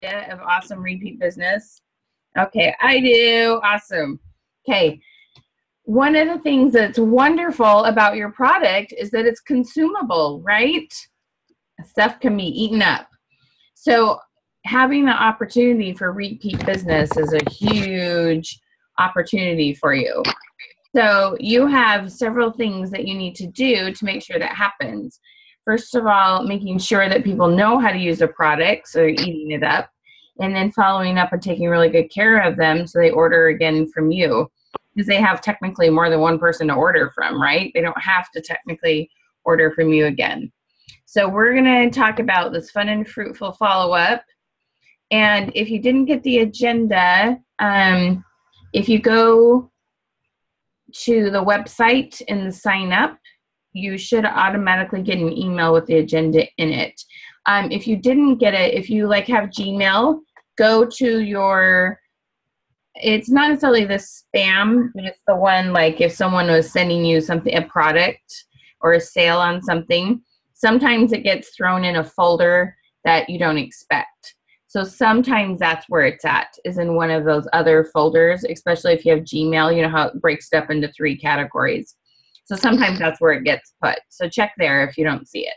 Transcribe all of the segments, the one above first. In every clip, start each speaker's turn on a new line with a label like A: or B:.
A: of awesome repeat business? Okay, I do. Awesome. Okay. One of the things that's wonderful about your product is that it's consumable, right? Stuff can be eaten up. So having the opportunity for repeat business is a huge opportunity for you. So you have several things that you need to do to make sure that happens. First of all, making sure that people know how to use the product, so they're eating it up, and then following up and taking really good care of them so they order again from you, because they have technically more than one person to order from, right? They don't have to technically order from you again. So we're going to talk about this fun and fruitful follow-up. And if you didn't get the agenda, if you go to the website and sign up, you should automatically get an email with the agenda in it. If you didn't get it, if you like have Gmail, go to your, it's not necessarily the spam, but it's the one like if someone was sending you something, a product or a sale on something, sometimes it gets thrown in a folder that you don't expect. So sometimes that's where it's at, is in one of those other folders, especially if you have Gmail, you know how it breaks it up into 3 categories. So sometimes that's where it gets put. So check there if you don't see it.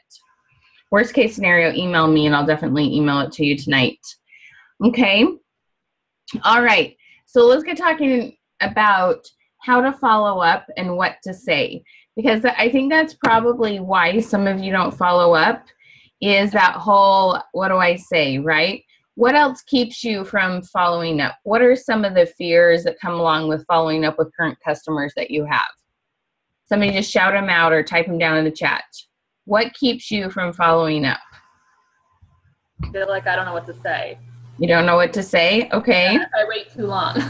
A: Worst case scenario, email me and I'll definitely email it to you tonight. Okay. All right. So let's get talking about how to follow up and what to say, because I think that's probably why some of you don't follow up, is that whole, what do I say, right? What else keeps you from following up? What are some of the fears that come along with following up with current customers that you have? Somebody just shout them out or type them down in the chat. What keeps you from following up?
B: I feel like I don't know what to say.
A: You don't know what to say? Okay.
B: Yeah, if I wait too long.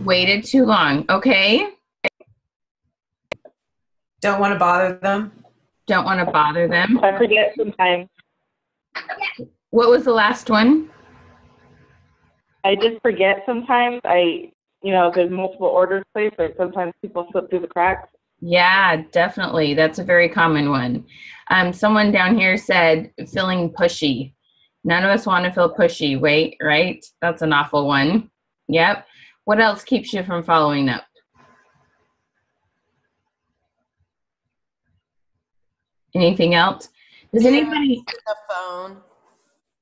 A: Waited too long. Okay.
C: Don't want to bother them.
A: Don't want to bother them.
D: I forget sometimes.
A: What was the last one?
D: I just forget sometimes. There's multiple orders placed, but sometimes people slip through the cracks.
A: Yeah, definitely. That's a very common one. Someone down here said feeling pushy. None of us want to feel pushy. Wait, right? That's an awful one. Yep. What else keeps you from following up? Anything else? Does anybody
C: the phone?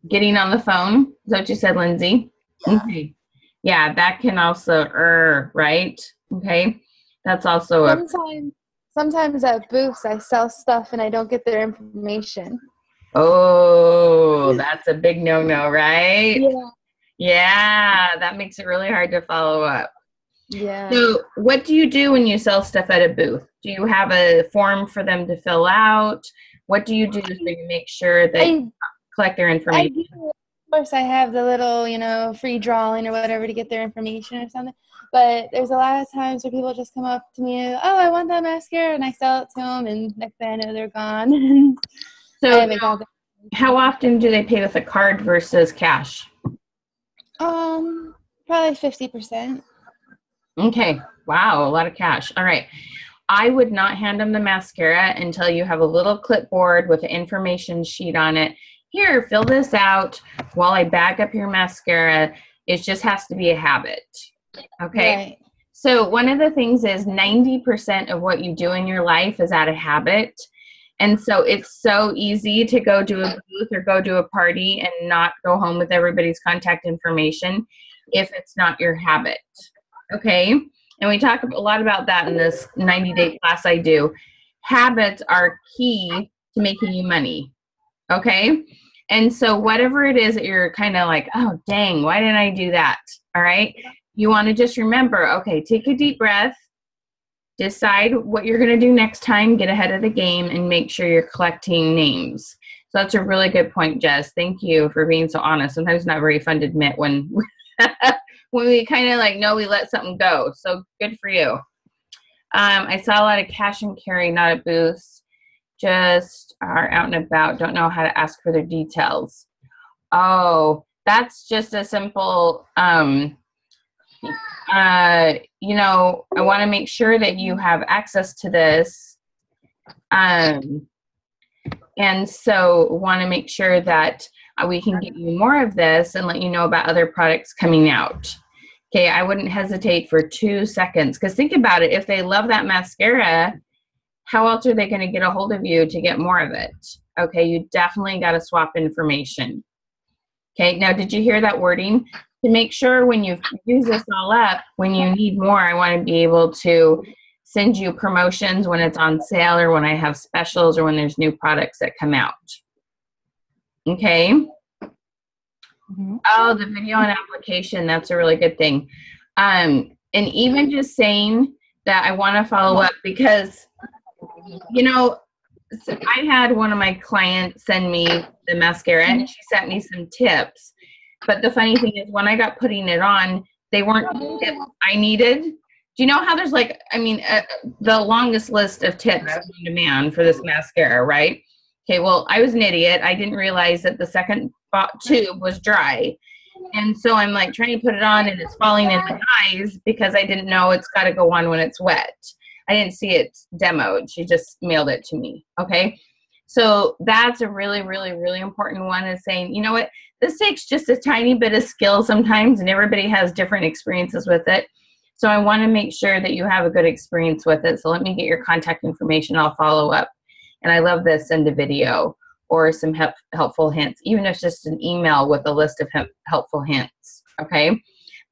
A: Getting on the phone? Is that what you said, Lindsay?
C: Yeah.
A: Okay. Yeah, that can also right? Okay. That's also
E: sometimes at booths I sell stuff and I don't get their information.
A: Oh, that's a big no-no, right?
E: Yeah.
A: Yeah, that makes it really hard to follow up.
E: Yeah.
A: So what do you do when you sell stuff at a booth? Do you have a form for them to fill out? What do you do so you make sure that you collect their information?
E: Of course, I have the little, free drawing or whatever to get their information or something. But there's a lot of times where people just come up to me, oh, I want that mascara, and I sell it to them, and next thing I know, they're gone.
A: So how often do they pay with a card versus cash?
E: Probably 50%.
A: Okay. Wow, a lot of cash. All right. I would not hand them the mascara until you have a little clipboard with an information sheet on it. Here, fill this out while I bag up your mascara. It just has to be a habit. Okay.
E: Right.
A: So one of the things is 90% of what you do in your life is out of habit. And so it's so easy to go to a booth or go to a party and not go home with everybody's contact information if it's not your habit. Okay. And we talk a lot about that in this 90-day class I do. Habits are key to making you money. Okay. And so whatever it is that you're kind of like, oh, dang, why didn't I do that? All right. You want to just remember, okay, take a deep breath, decide what you're going to do next time, get ahead of the game, and make sure you're collecting names. So that's a really good point, Jess. Thank you for being so honest. Sometimes it's not very fun to admit when when we kind of like know we let something go. So good for you. I saw a lot of cash and carry, not at booths, just are out and about, don't know how to ask for their details. Oh, that's just a simple, I want to make sure that you have access to this. And so want to make sure that we can get you more of this and let you know about other products coming out. Okay, I wouldn't hesitate for 2 seconds, because think about it. If they love that mascara, how else are they going to get a hold of you to get more of it? Okay, you definitely got to swap information. Okay, now did you hear that wording? To make sure when you use this all up, when you need more, I want to be able to send you promotions when it's on sale, or when I have specials, or when there's new products that come out. Okay. Oh, the video and application, that's a really good thing. And even just saying that I want to follow up, because, you know, so I had one of my clients send me the mascara, and she sent me some tips. But the funny thing is, when I got putting it on, they weren't the tips I needed. Do you know how there's like, I mean, the longest list of tips on demand for this mascara, right? Okay, well, I was an idiot. I didn't realize that the second tube was dry. And so I'm like trying to put it on, and it's falling in my eyes because I didn't know it's got to go on when it's wet. I didn't see it demoed. She just mailed it to me. Okay. So that's a really, really, really important one, is saying, you know what, this takes just a tiny bit of skill sometimes, and everybody has different experiences with it. So I want to make sure that you have a good experience with it. So let me get your contact information. I'll follow up. And I love this, send a video or some helpful hints, even if it's just an email with a list of helpful hints. Okay.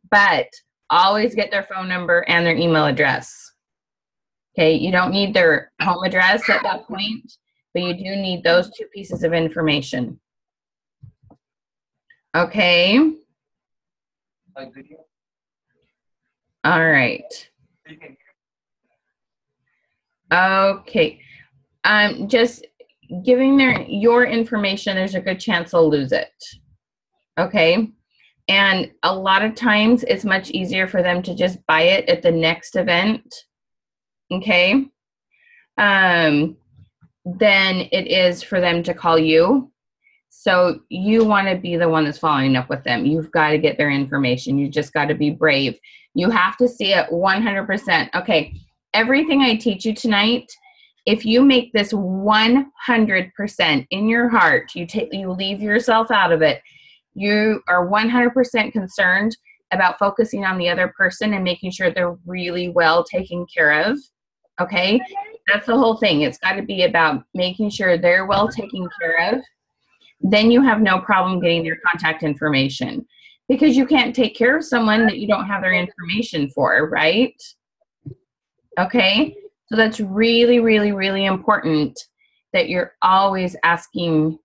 A: But always get their phone number and their email address. Okay. You don't need their home address at that point, but you do need those 2 pieces of information. Okay. All right. Okay. Just giving your information, there's a good chance they'll lose it. Okay. And a lot of times it's much easier for them to just buy it at the next event. Okay. Than it is for them to call you. So you want to be the one that's following up with them. You've got to get their information. You just got to be brave. You have to see it 100%. Okay. Everything I teach you tonight, if you make this 100% in your heart, you leave yourself out of it. You are 100% concerned about focusing on the other person and making sure they're really well taken care of. Okay. That's the whole thing. It's got to be about making sure they're well taken care of. Then you have no problem getting their contact information, because you can't take care of someone that you don't have their information for, right? Okay. So that's really, really, really important that you're always asking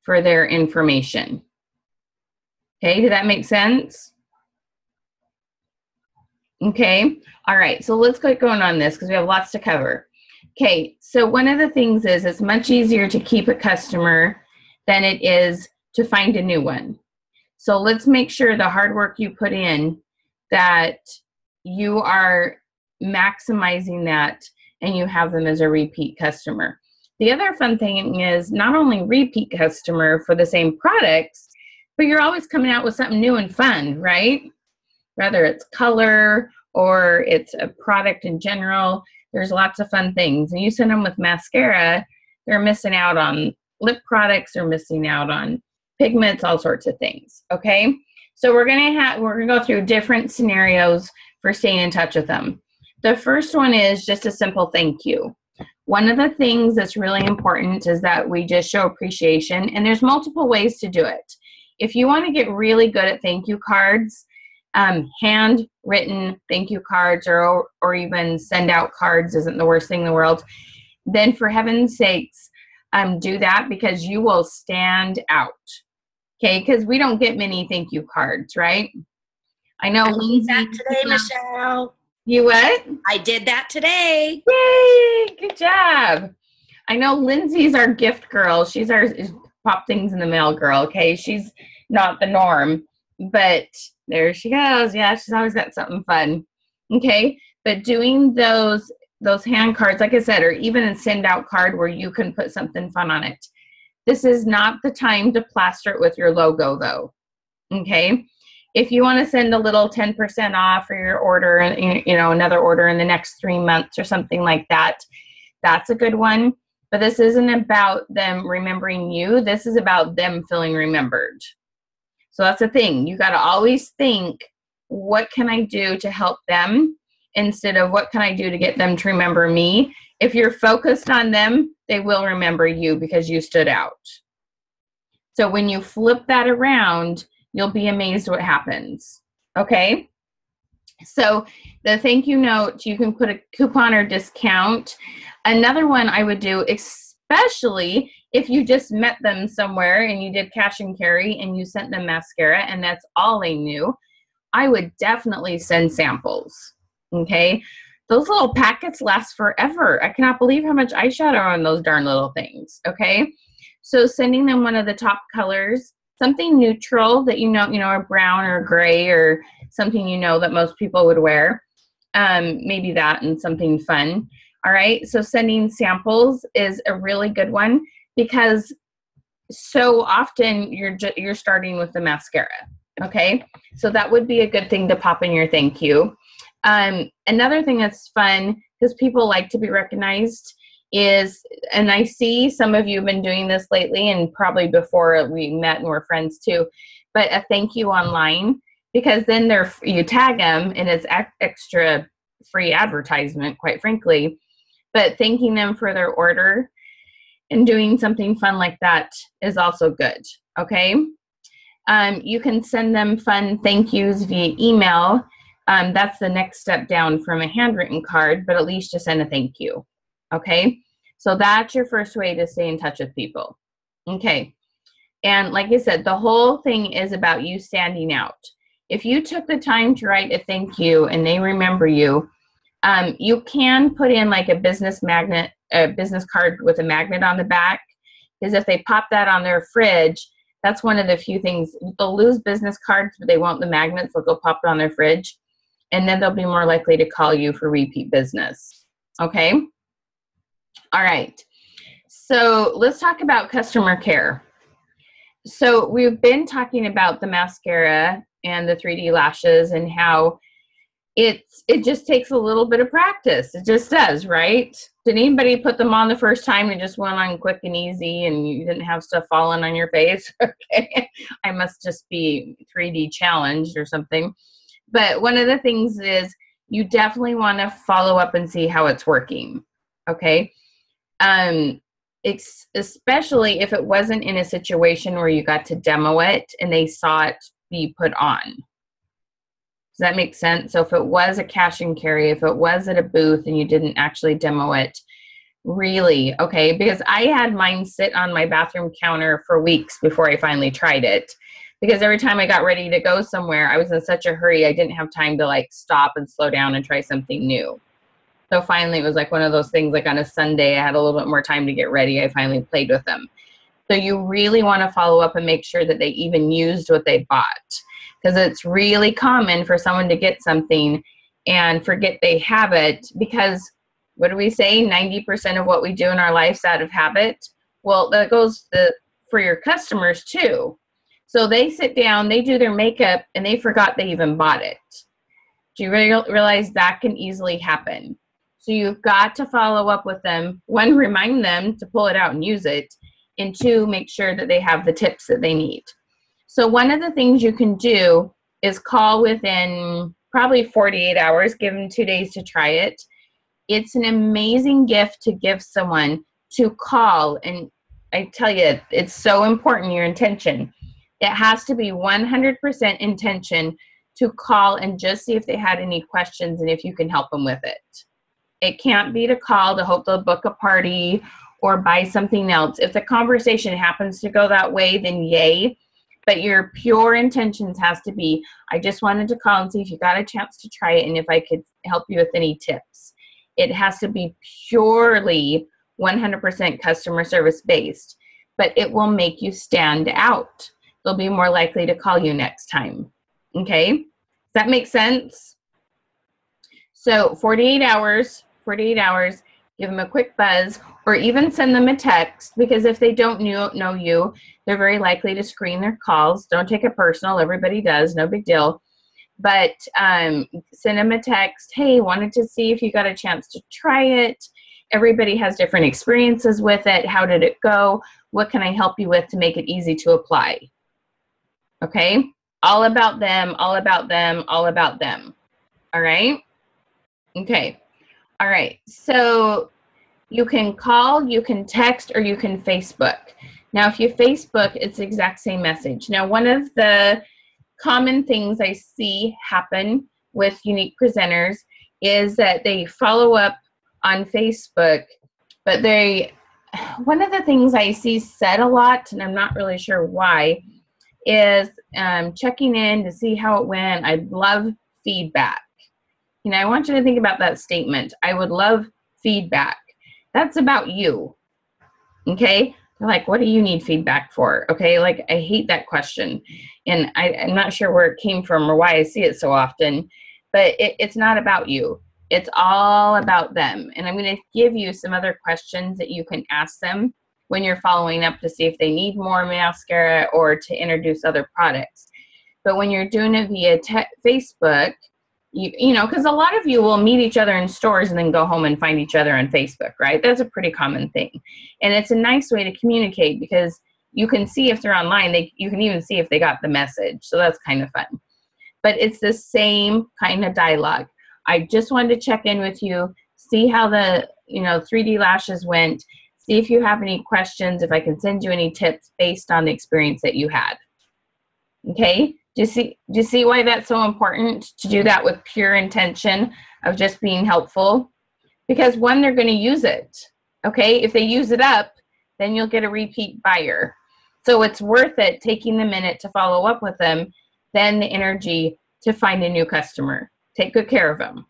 A: for their information. Okay. Did that make sense? Okay. All right. So let's get going on this, because we have lots to cover. Okay. So one of the things is, it's much easier to keep a customer than it is to find a new one. So let's make sure the hard work you put in, that you are maximizing that and you have them as a repeat customer. The other fun thing is not only repeat customer for the same products, but you're always coming out with something new and fun, right? Whether it's color or it's a product in general, there's lots of fun things. And you send them with mascara, they're missing out on lip products, they're missing out on pigments, all sorts of things. Okay. So we're going to go through different scenarios for staying in touch with them. The first one is just a simple thank you. One of the things that's really important is that we just show appreciation, and there's multiple ways to do it. If you want to get really good at thank you cards, handwritten thank you cards, or even send out cards isn't the worst thing in the world, then for heaven's sakes, do that, because you will stand out. Okay, because we don't get many thank you cards, right? I know Lindsay.
F: That today, Michelle.
A: You what?
F: I did that today.
A: Yay! Good job. I know Lindsay's our gift girl. She's our pop things in the mail girl. Okay, she's not the norm, but there she goes. Yeah, she's always got something fun. Okay, but doing those hand cards, like I said, or even a send out card where you can put something fun on it. This is not the time to plaster it with your logo, though. Okay. If you want to send a little 10% off for your order, you know, another order in the next 3 months or something like that, that's a good one. But this isn't about them remembering you. This is about them feeling remembered. So that's the thing. You got to always think, what can I do to help them instead of what can I do to get them to remember me? If you're focused on them, they will remember you because you stood out. So when you flip that around, you'll be amazed what happens. Okay? So the thank you note, you can put a coupon or discount. Another one I would do, especially if you just met them somewhere and you did cash and carry and you sent them mascara and that's all they knew, I would definitely send samples. Okay? Those little packets last forever. I cannot believe how much eyeshadow are on those darn little things. Okay? So sending them one of the top colors, something neutral that you know, a brown or gray or something that most people would wear. Maybe that and something fun. All right. So sending samples is a really good one because so often you're starting with the mascara. Okay. So that would be a good thing to pop in your thank you. Another thing that's fun because people like to be recognized is, and I see some of you have been doing this lately and probably before we met and we're friends too, but a thank you online, because then you tag them and it's extra free advertisement, quite frankly, but thanking them for their order and doing something fun like that is also good. Okay. You can send them fun thank yous via email. That's the next step down from a handwritten card, but at least just send a thank you. Okay, so that's your first way to stay in touch with people. Okay, and like I said, the whole thing is about you standing out. If you took the time to write a thank you and they remember you, you can put in like a business card with a magnet on the back, because if they pop that on their fridge, that's one of the few things. They'll lose business cards, but they won't the magnets. They'll go pop it on their fridge, and then they'll be more likely to call you for repeat business. Okay? All right. So let's talk about customer care. So we've been talking about the mascara and the 3D lashes and how it just takes a little bit of practice. It just does, right? Did anybody put them on the first time and just went on quick and easy and you didn't have stuff falling on your face? Okay. I must just be 3D challenged or something. But one of the things is you definitely want to follow up and see how it's working. Okay. Especially if it wasn't in a situation where you got to demo it and they saw it be put on. Does that make sense? So if it was a cash and carry, if it was at a booth and you didn't actually demo it, really, okay, because I had mine sit on my bathroom counter for weeks before I finally tried it. Because every time I got ready to go somewhere, I was in such a hurry, I didn't have time to like stop and slow down and try something new. So finally, it was like one of those things, like on a Sunday, I had a little bit more time to get ready. I finally played with them. So you really want to follow up and make sure that they even used what they bought. Because it's really common for someone to get something and forget they have it. Because what do we say? 90% of what we do in our lives out of habit. Well, that goes for your customers too. So they sit down, they do their makeup, and they forgot they even bought it. Do you realize that can easily happen? So you've got to follow up with them. One, remind them to pull it out and use it. And two, make sure that they have the tips that they need. So one of the things you can do is call within probably 48 hours, give them 2 days to try it. It's an amazing gift to give someone to call. And I tell you, it's so important, your intention. It has to be 100% intention to call and just see if they had any questions and if you can help them with it. It can't be to call to hope they'll book a party or buy something else. If the conversation happens to go that way, then yay. But your pure intentions has to be, I just wanted to call and see if you got a chance to try it and if I could help you with any tips. It has to be purely 100% customer service based, but it will make you stand out. They'll be more likely to call you next time. Okay? Does that make sense? So 48 hours, give them a quick buzz, or even send them a text, because if they don't know you, they're very likely to screen their calls. Don't take it personal. Everybody does. No big deal. But send them a text. Hey, wanted to see if you got a chance to try it. everybody has different experiences with it. How did it go? What can I help you with to make it easy to apply? Okay? All about them, all about them, all about them. All right? Okay. All right. So you can call, you can text, or you can Facebook. Now, if you Facebook, it's the exact same message. Now, one of the common things I see happen with Younique presenters is that they follow up on Facebook, but one of the things I see said a lot, and I'm not really sure why, is checking in to see how it went. I'd love feedback. You know, I want you to think about that statement. I would love feedback. That's about you. Okay? They're like, what do you need feedback for? Okay, like I hate that question. And I'm not sure where it came from or why I see it so often, but it's not about you. It's all about them. And I'm going to give you some other questions that you can ask them when you're following up to see if they need more mascara or to introduce other products. But when you're doing it via Facebook, you know, because a lot of you will meet each other in stores and then go home and find each other on Facebook, right? That's a pretty common thing. And it's a nice way to communicate because you can see if they're online. You can even see if they got the message. So that's kind of fun. But it's the same kind of dialogue. I just wanted to check in with you, see how the 3D lashes went, see if you have any questions, if I can send you any tips based on the experience that you had. Okay? Do you see why that's so important to do that with pure intention of just being helpful? Because one, they're going to use it. Okay? If they use it up, then you'll get a repeat buyer. So it's worth it taking the minute to follow up with them, then the energy to find a new customer. Take good care of them.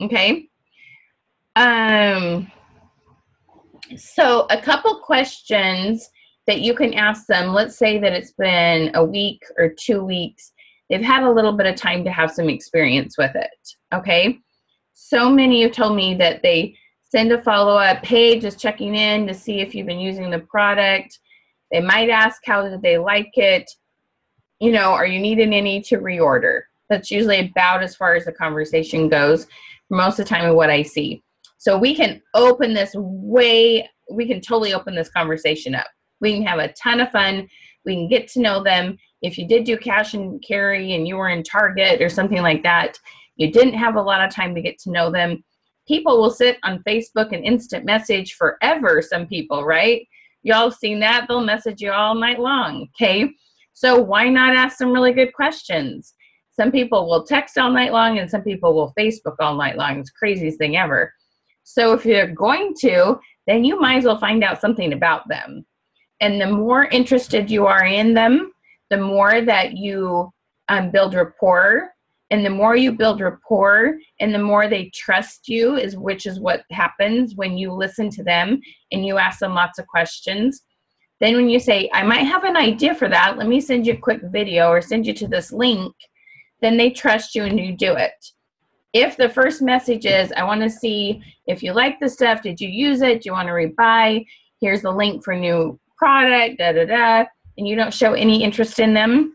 A: Okay? So a couple questions that you can ask them. Let's say that it's been a week or 2 weeks. They've had a little bit of time to have some experience with it. Okay? So many have told me that they send a follow-up, hey, just checking in to see if you've been using the product. They might ask, how did they like it? You know, are you needing any to reorder? That's usually about as far as the conversation goes most of the time of what I see. So we can open this we can totally open this conversation up. We can have a ton of fun. We can get to know them. If you did do cash and carry and you were in Target or something like that, you didn't have a lot of time to get to know them. People will sit on Facebook and instant message forever, some people, right? Y'all have seen that. They'll message you all night long, okay? So why not ask some really good questions? Some people will text all night long and some people will Facebook all night long. It's the craziest thing ever. So if you're going to, then you might as well find out something about them. And the more interested you are in them, the more that you build rapport. And the more you build rapport and the more they trust you, which is what happens when you listen to them and you ask them lots of questions. Then when you say, I might have an idea for that, let me send you a quick video or send you to this link, then they trust you and you do it. If the first message is, I want to see if you like the stuff, did you use it, do you want to rebuy, here's the link for new product, and you don't show any interest in them,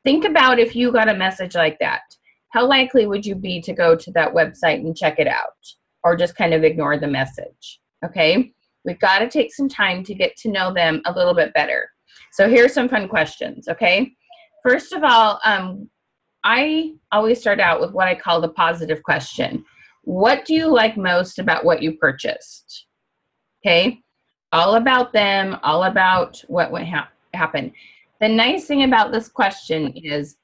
A: think about if you got a message like that. How likely would you be to go to that website and check it out or just kind of ignore the message? Okay, we've got to take some time to get to know them a little bit better. So here's some fun questions, okay? First of all, I always start out with what I call the positive question. What do you like most about what you purchased? Okay, all about them, all about what would happen. The nice thing about this question is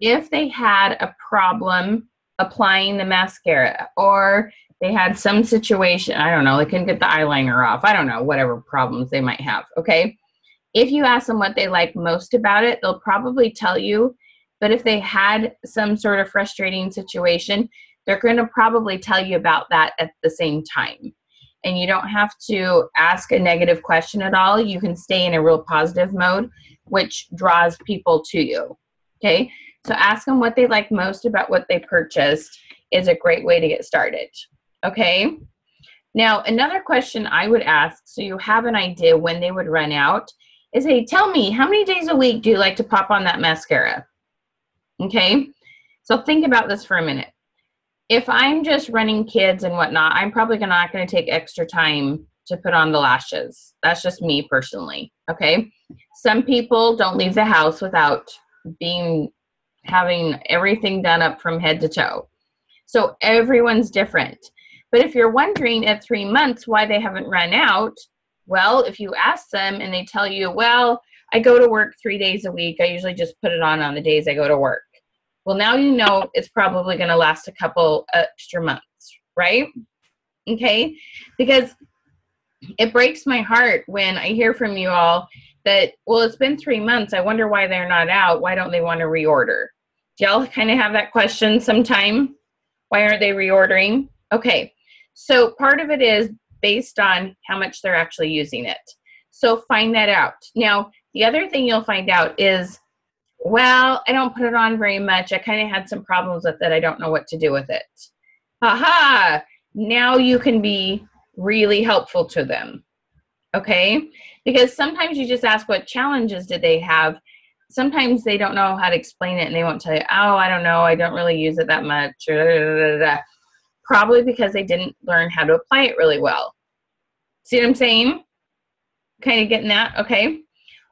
A: if they had a problem applying the mascara or they had some situation, I don't know, they couldn't get the eyeliner off, I don't know, whatever problems they might have, okay? If you ask them what they like most about it, they'll probably tell you. But if they had some sort of frustrating situation, they're going to probably tell you about that at the same time. And you don't have to ask a negative question at all. You can stay in a real positive mode, which draws people to you. Okay? So ask them what they like most about what they purchased is a great way to get started. Okay? Now, another question I would ask, so you have an idea when they would run out, is, hey, tell me, how many days a week do you like to pop on that mascara? Okay, so think about this for a minute. if I'm just running kids and whatnot, I'm probably not going to take extra time to put on the lashes. That's just me personally. Okay. Some people don't leave the house without having everything done up from head to toe. So everyone's different. But if you're wondering at 3 months why they haven't run out, well, if you ask them and they tell you, well, I go to work 3 days a week. I usually just put it on the days I go to work. Well, now you know it's probably going to last a couple extra months, right? Okay? Because it breaks my heart when I hear from you all that, well, it's been 3 months. I wonder why they're not out. Why don't they want to reorder? Do y'all kind of have that question sometime? Why aren't they reordering? Okay. So part of it is based on how much they're actually using it. So find that out. Now, the other thing you'll find out is, well, I don't put it on very much. I kind of had some problems with it. I don't know what to do with it. Aha! Now you can be really helpful to them. Okay? Because sometimes you just ask what challenges did they have. Sometimes they don't know how to explain it and they won't tell you, oh, I don't know. I don't really use it that much. Probably because they didn't learn how to apply it really well. See what I'm saying? Kind of getting that? Okay.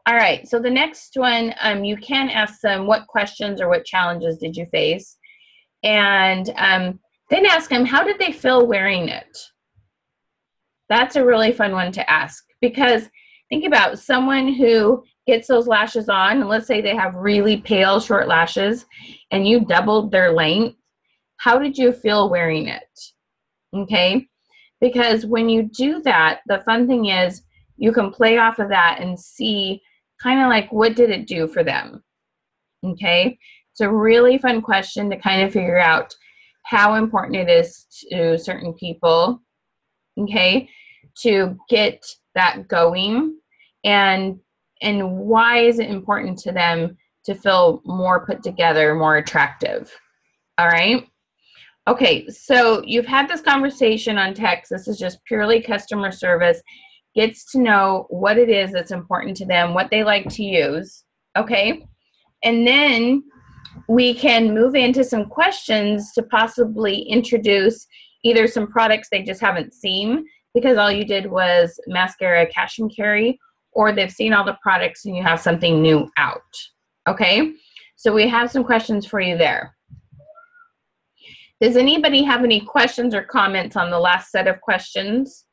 A: All right. So the next one, you can ask them what questions or what challenges did you face? And then ask them, how did they feel wearing it? That's a really fun one to ask, because think about someone who gets those lashes on, and let's say they have really pale short lashes and you doubled their length. How did you feel wearing it? Okay. Because when you do that, the fun thing is you can play off of that and see kind of like, what did it do for them? Okay. It's a really fun question to kind of figure out how important it is to certain people, okay, to get that going, and why is it important to them to feel more put together, more attractive. All right. Okay, so you've had this conversation on text. This is just purely customer service. Gets to know what it is that's important to them, what they like to use, okay? And then we can move into some questions to possibly introduce either some products they just haven't seen because all you did was mascara cash and carry, or they've seen all the products and you have something new out, okay? So we have some questions for you there. Does anybody have any questions or comments on the last set of questions?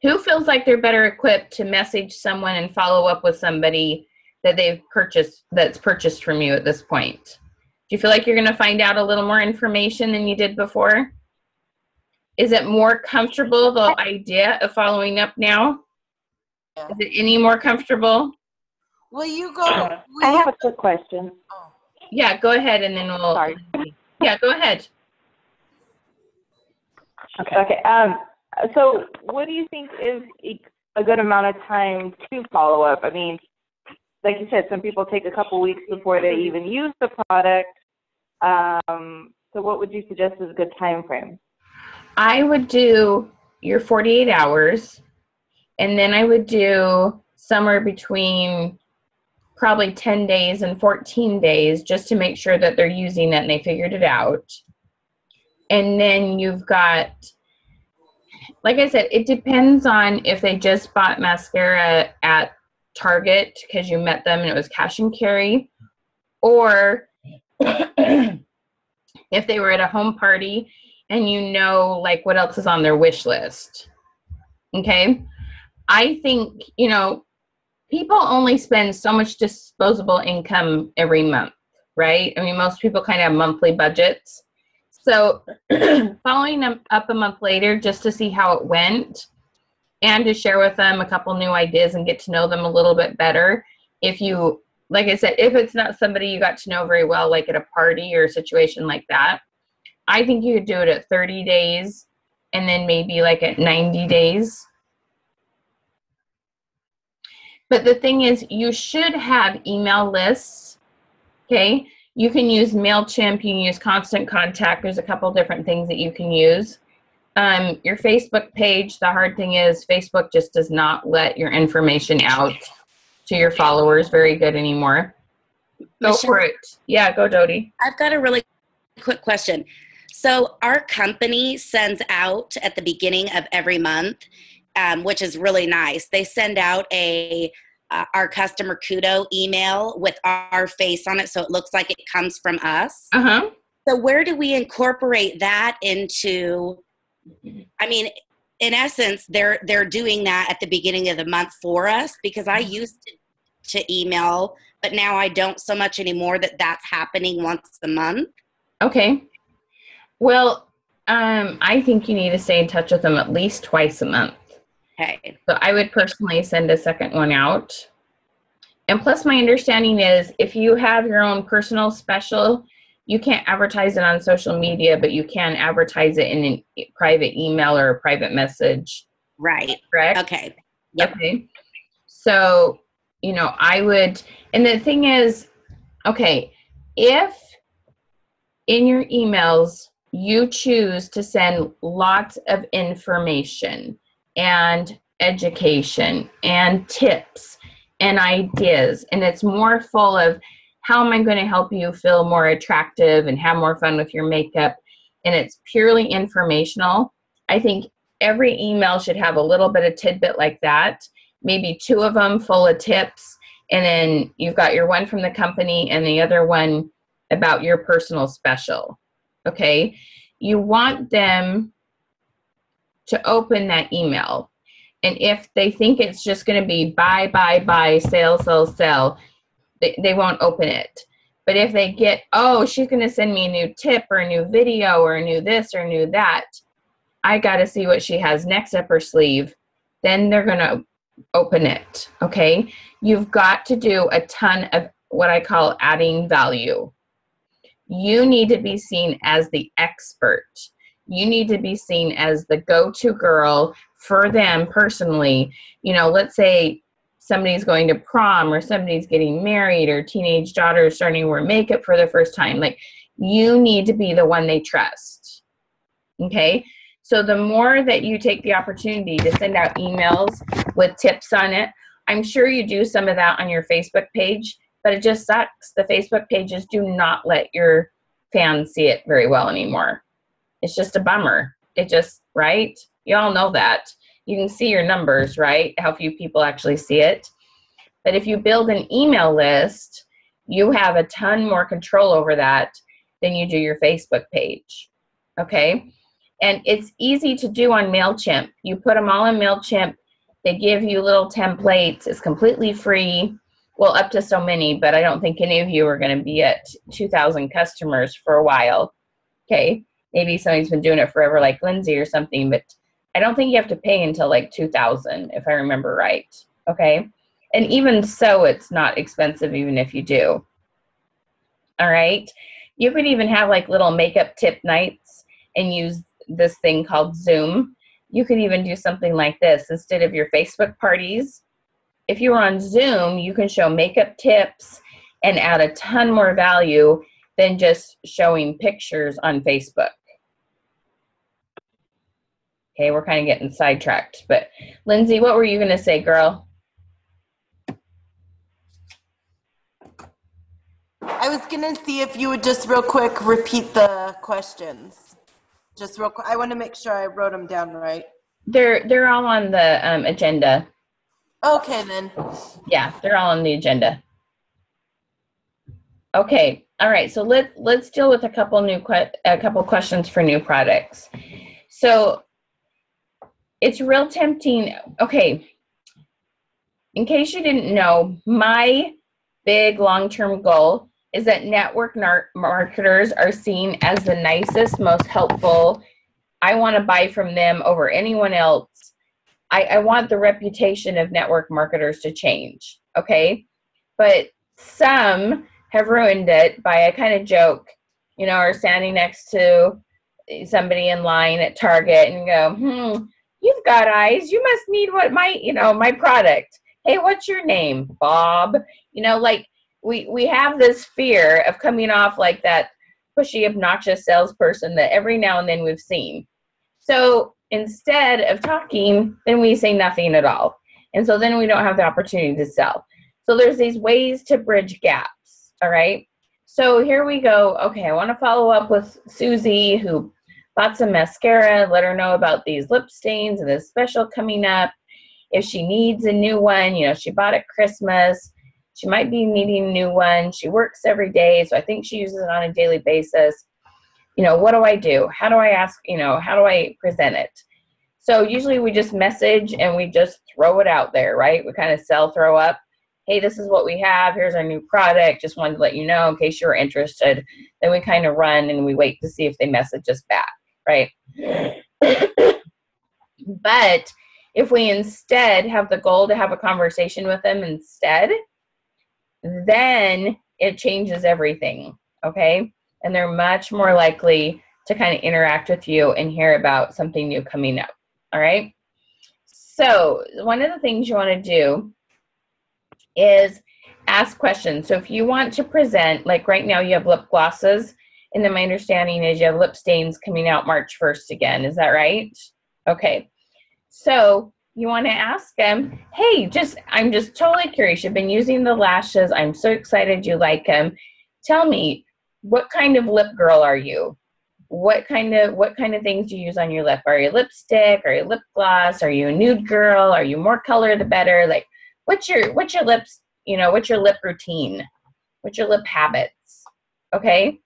A: Who feels like they're better equipped to message someone and follow up with somebody that they've purchased, that's purchased from you at this point? Do you feel like you're going to find out a little more information than you did before? Is it more comfortable, the idea of following up now?
C: Yeah.
A: Is it any more comfortable?
C: Will you go?
D: I have a quick question.
A: Yeah, go ahead and then we'll.
D: Sorry.
A: Yeah, go ahead.
D: Okay. So what do you think is a good amount of time to follow up? I mean, like you said, some people take a couple weeks before they even use the product. So what would you suggest is a good time frame?
A: I would do your 48 hours, and then I would do somewhere between probably 10 days and 14 days just to make sure that they're using it and they figured it out. And then you've got, like I said, it depends on if they just bought mascara at Target because you met them and it was cash and carry, or if they were at a home party and you know, like, what else is on their wish list. Okay. I think, you know, people only spend so much disposable income every month, right? I mean, most people kind of have monthly budgets. So following them up a month later just to see how it went and to share with them a couple new ideas and get to know them a little bit better. If you, like I said, if it's not somebody you got to know very well, like at a party or a situation like that, I think you could do it at 30 days and then maybe like at 90 days. But the thing is, you should have email lists, okay? You can use MailChimp, you can use Constant Contact. There's a couple different things that you can use. Your Facebook page, the hard thing is Facebook just does not let your information out to your followers very good anymore. Go
F: Michelle?
A: for it. Yeah, go Dodie.
F: I've got a really quick question. So our company sends out at the beginning of every month, which is really nice. They send out our customer kudo email with our face on it, so it looks like it comes from us.
A: Uh-huh.
F: So where do we incorporate that into? I mean, in essence, they're doing that at the beginning of the month for us, because I used to email, but now I don't so much anymore. That's happening once a month.
A: Okay. Well, I think you need to stay in touch with them at least twice a month.
F: Okay.
A: So I would personally send a second one out. And plus, my understanding is if you have your own personal special, you can't advertise it on social media, but you can advertise it in a private email or a private message.
F: Right.
A: Correct?
F: Okay. Yep.
A: Okay. So, I would, and the thing is, okay, if in your emails you choose to send lots of information and education and tips and ideas, and it's more full of how am I going to help you feel more attractive and have more fun with your makeup, and it's purely informational, I think every email should have a little bit of tidbit like that, maybe 2 of them full of tips, and then you've got your one from the company and the other one about your personal special. Okay? You want them to open that email. And if they think it's just going to be buy, sell, sell, they won't open it. But if they get, oh, she's going to send me a new tip or a new video or a new this or a new that, I got to see what she has next up her sleeve, then they're going to open it. Okay? You've got to do a ton of what I call adding value. You need to be seen as the expert. You need to be seen as the go-to girl for them personally. Let's say somebody's going to prom or somebody's getting married or teenage daughter is starting to wear makeup for the first time. Like, you need to be the one they trust. Okay? So the more that you take the opportunity to send out emails with tips on it, I'm sure you do some of that on your Facebook page, but it just sucks. The Facebook pages do not let your fans see it very well anymore. It's just a bummer. Right? You all know that. You can see your numbers, right? How few people actually see it. But if you build an email list, you have a ton more control over that than you do your Facebook page. Okay? And it's easy to do on MailChimp. You put them all in MailChimp. They give you little templates. It's completely free. Well, up to so many, but I don't think any of you are going to be at 2,000 customers for a while. Okay? Maybe somebody's been doing it forever like Lindsay or something, but I don't think you have to pay until like 2,000, if I remember right. Okay? And even so, it's not expensive even if you do. All right? You could even have like little makeup tip nights and use this thing called Zoom. You could even do something like this. Instead of your Facebook parties, if you were on Zoom, you can show makeup tips and add a ton more value than just showing pictures on Facebook. Okay, we're kind of getting sidetracked. But Lindsay, what were you going to say, girl?
C: I was going to see if you would just real quick repeat the questions. Just real quick. I want to make sure I wrote them down right.
A: They're all on the agenda.
C: Okay, then.
A: Yeah, they're all on the agenda. Okay, all right. So let's deal with a couple questions for new products. So it's real tempting. Okay, in case you didn't know, my big long-term goal is that network marketers are seen as the nicest, most helpful. I want to buy from them over anyone else. I want the reputation of network marketers to change, okay? But some have ruined it by a kind of joke, or standing next to somebody in line at Target and go, you've got eyes. You must need my product. Hey, what's your name? Bob. We have this fear of coming off like that pushy, obnoxious salesperson that every now and then we've seen. So instead of talking, then we say nothing at all. And so then we don't have the opportunity to sell. So there's these ways to bridge gaps, all right? So here we go. Okay, I want to follow up with Susie, who bought some mascara. Let her know about these lip stains and this special coming up. If she needs a new one, she bought at Christmas. She might be needing a new one. She works every day, so I think she uses it on a daily basis. What do I do? How do I ask, how do I present it? So usually we just message and we just throw it out there, right? We kind of throw up. Hey, this is what we have. Here's our new product. Just wanted to let you know in case you're interested. Then we kind of run and we wait to see if they message us back, right? But if we instead have the goal to have a conversation with them instead, then it changes everything, okay? And they're much more likely to kind of interact with you and hear about something new coming up, all right? So one of the things you want to do is ask questions. So if you want to present, like right now you have lip glosses, and then my understanding is you have lip stains coming out March 1st again. Is that right? Okay. So you want to ask them, hey, I'm just totally curious. You've been using the lashes. I'm so excited you like them. Tell me, what kind of lip girl are you? What kind of things do you use on your lip? Are you lipstick? Are you lip gloss? Are you a nude girl? Are you more color the better? Like, what's your lips, what's your lip routine? What's your lip habits? Okay?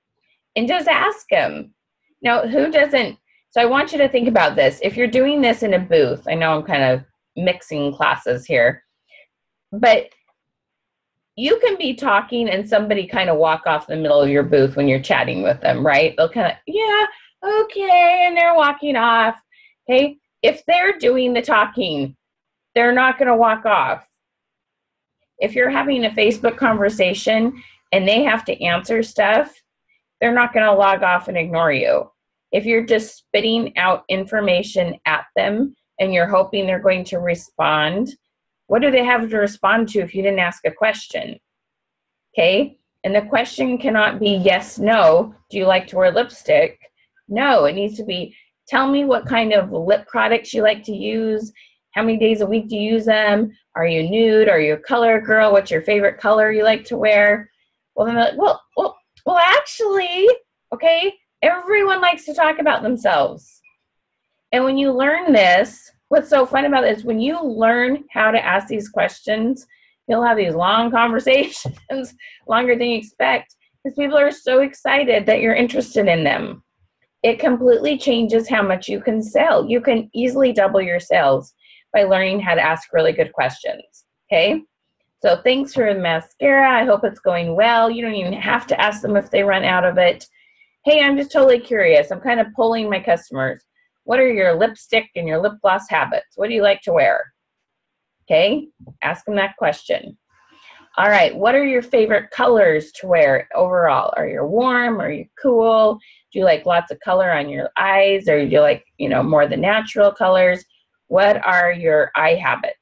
A: And just ask them. Now, who doesn't? So I want you to think about this. If you're doing this in a booth, I know I'm kind of mixing classes here, but you can be talking and somebody kind of walk off the middle of your booth when you're chatting with them, right? They'll kind of, yeah, okay, and they're walking off. Okay? If they're doing the talking, they're not going to walk off. If you're having a Facebook conversation and they have to answer stuff, they're not going to log off and ignore you. If you're just spitting out information at them and you're hoping they're going to respond, what do they have to respond to if you didn't ask a question? Okay? And the question cannot be yes, no. Do you like to wear lipstick? No, it needs to be, tell me what kind of lip products you like to use. How many days a week do you use them? Are you nude? Are you a color girl? What's your favorite color you like to wear? Well, then they're like, well, actually, okay, everyone likes to talk about themselves. And when you learn this, what's so fun about this, when you learn how to ask these questions, you'll have these long conversations, longer than you expect, because people are so excited that you're interested in them. It completely changes how much you can sell. You can easily double your sales by learning how to ask really good questions, okay? So thanks for the mascara. I hope it's going well. You don't even have to ask them if they run out of it. Hey, I'm just totally curious. I'm kind of polling my customers. What are your lipstick and your lip gloss habits? What do you like to wear? Okay, ask them that question. All right, what are your favorite colors to wear overall? Are you warm? Are you cool? Do you like lots of color on your eyes? Or do you like, more the natural colors? What are your eye habits?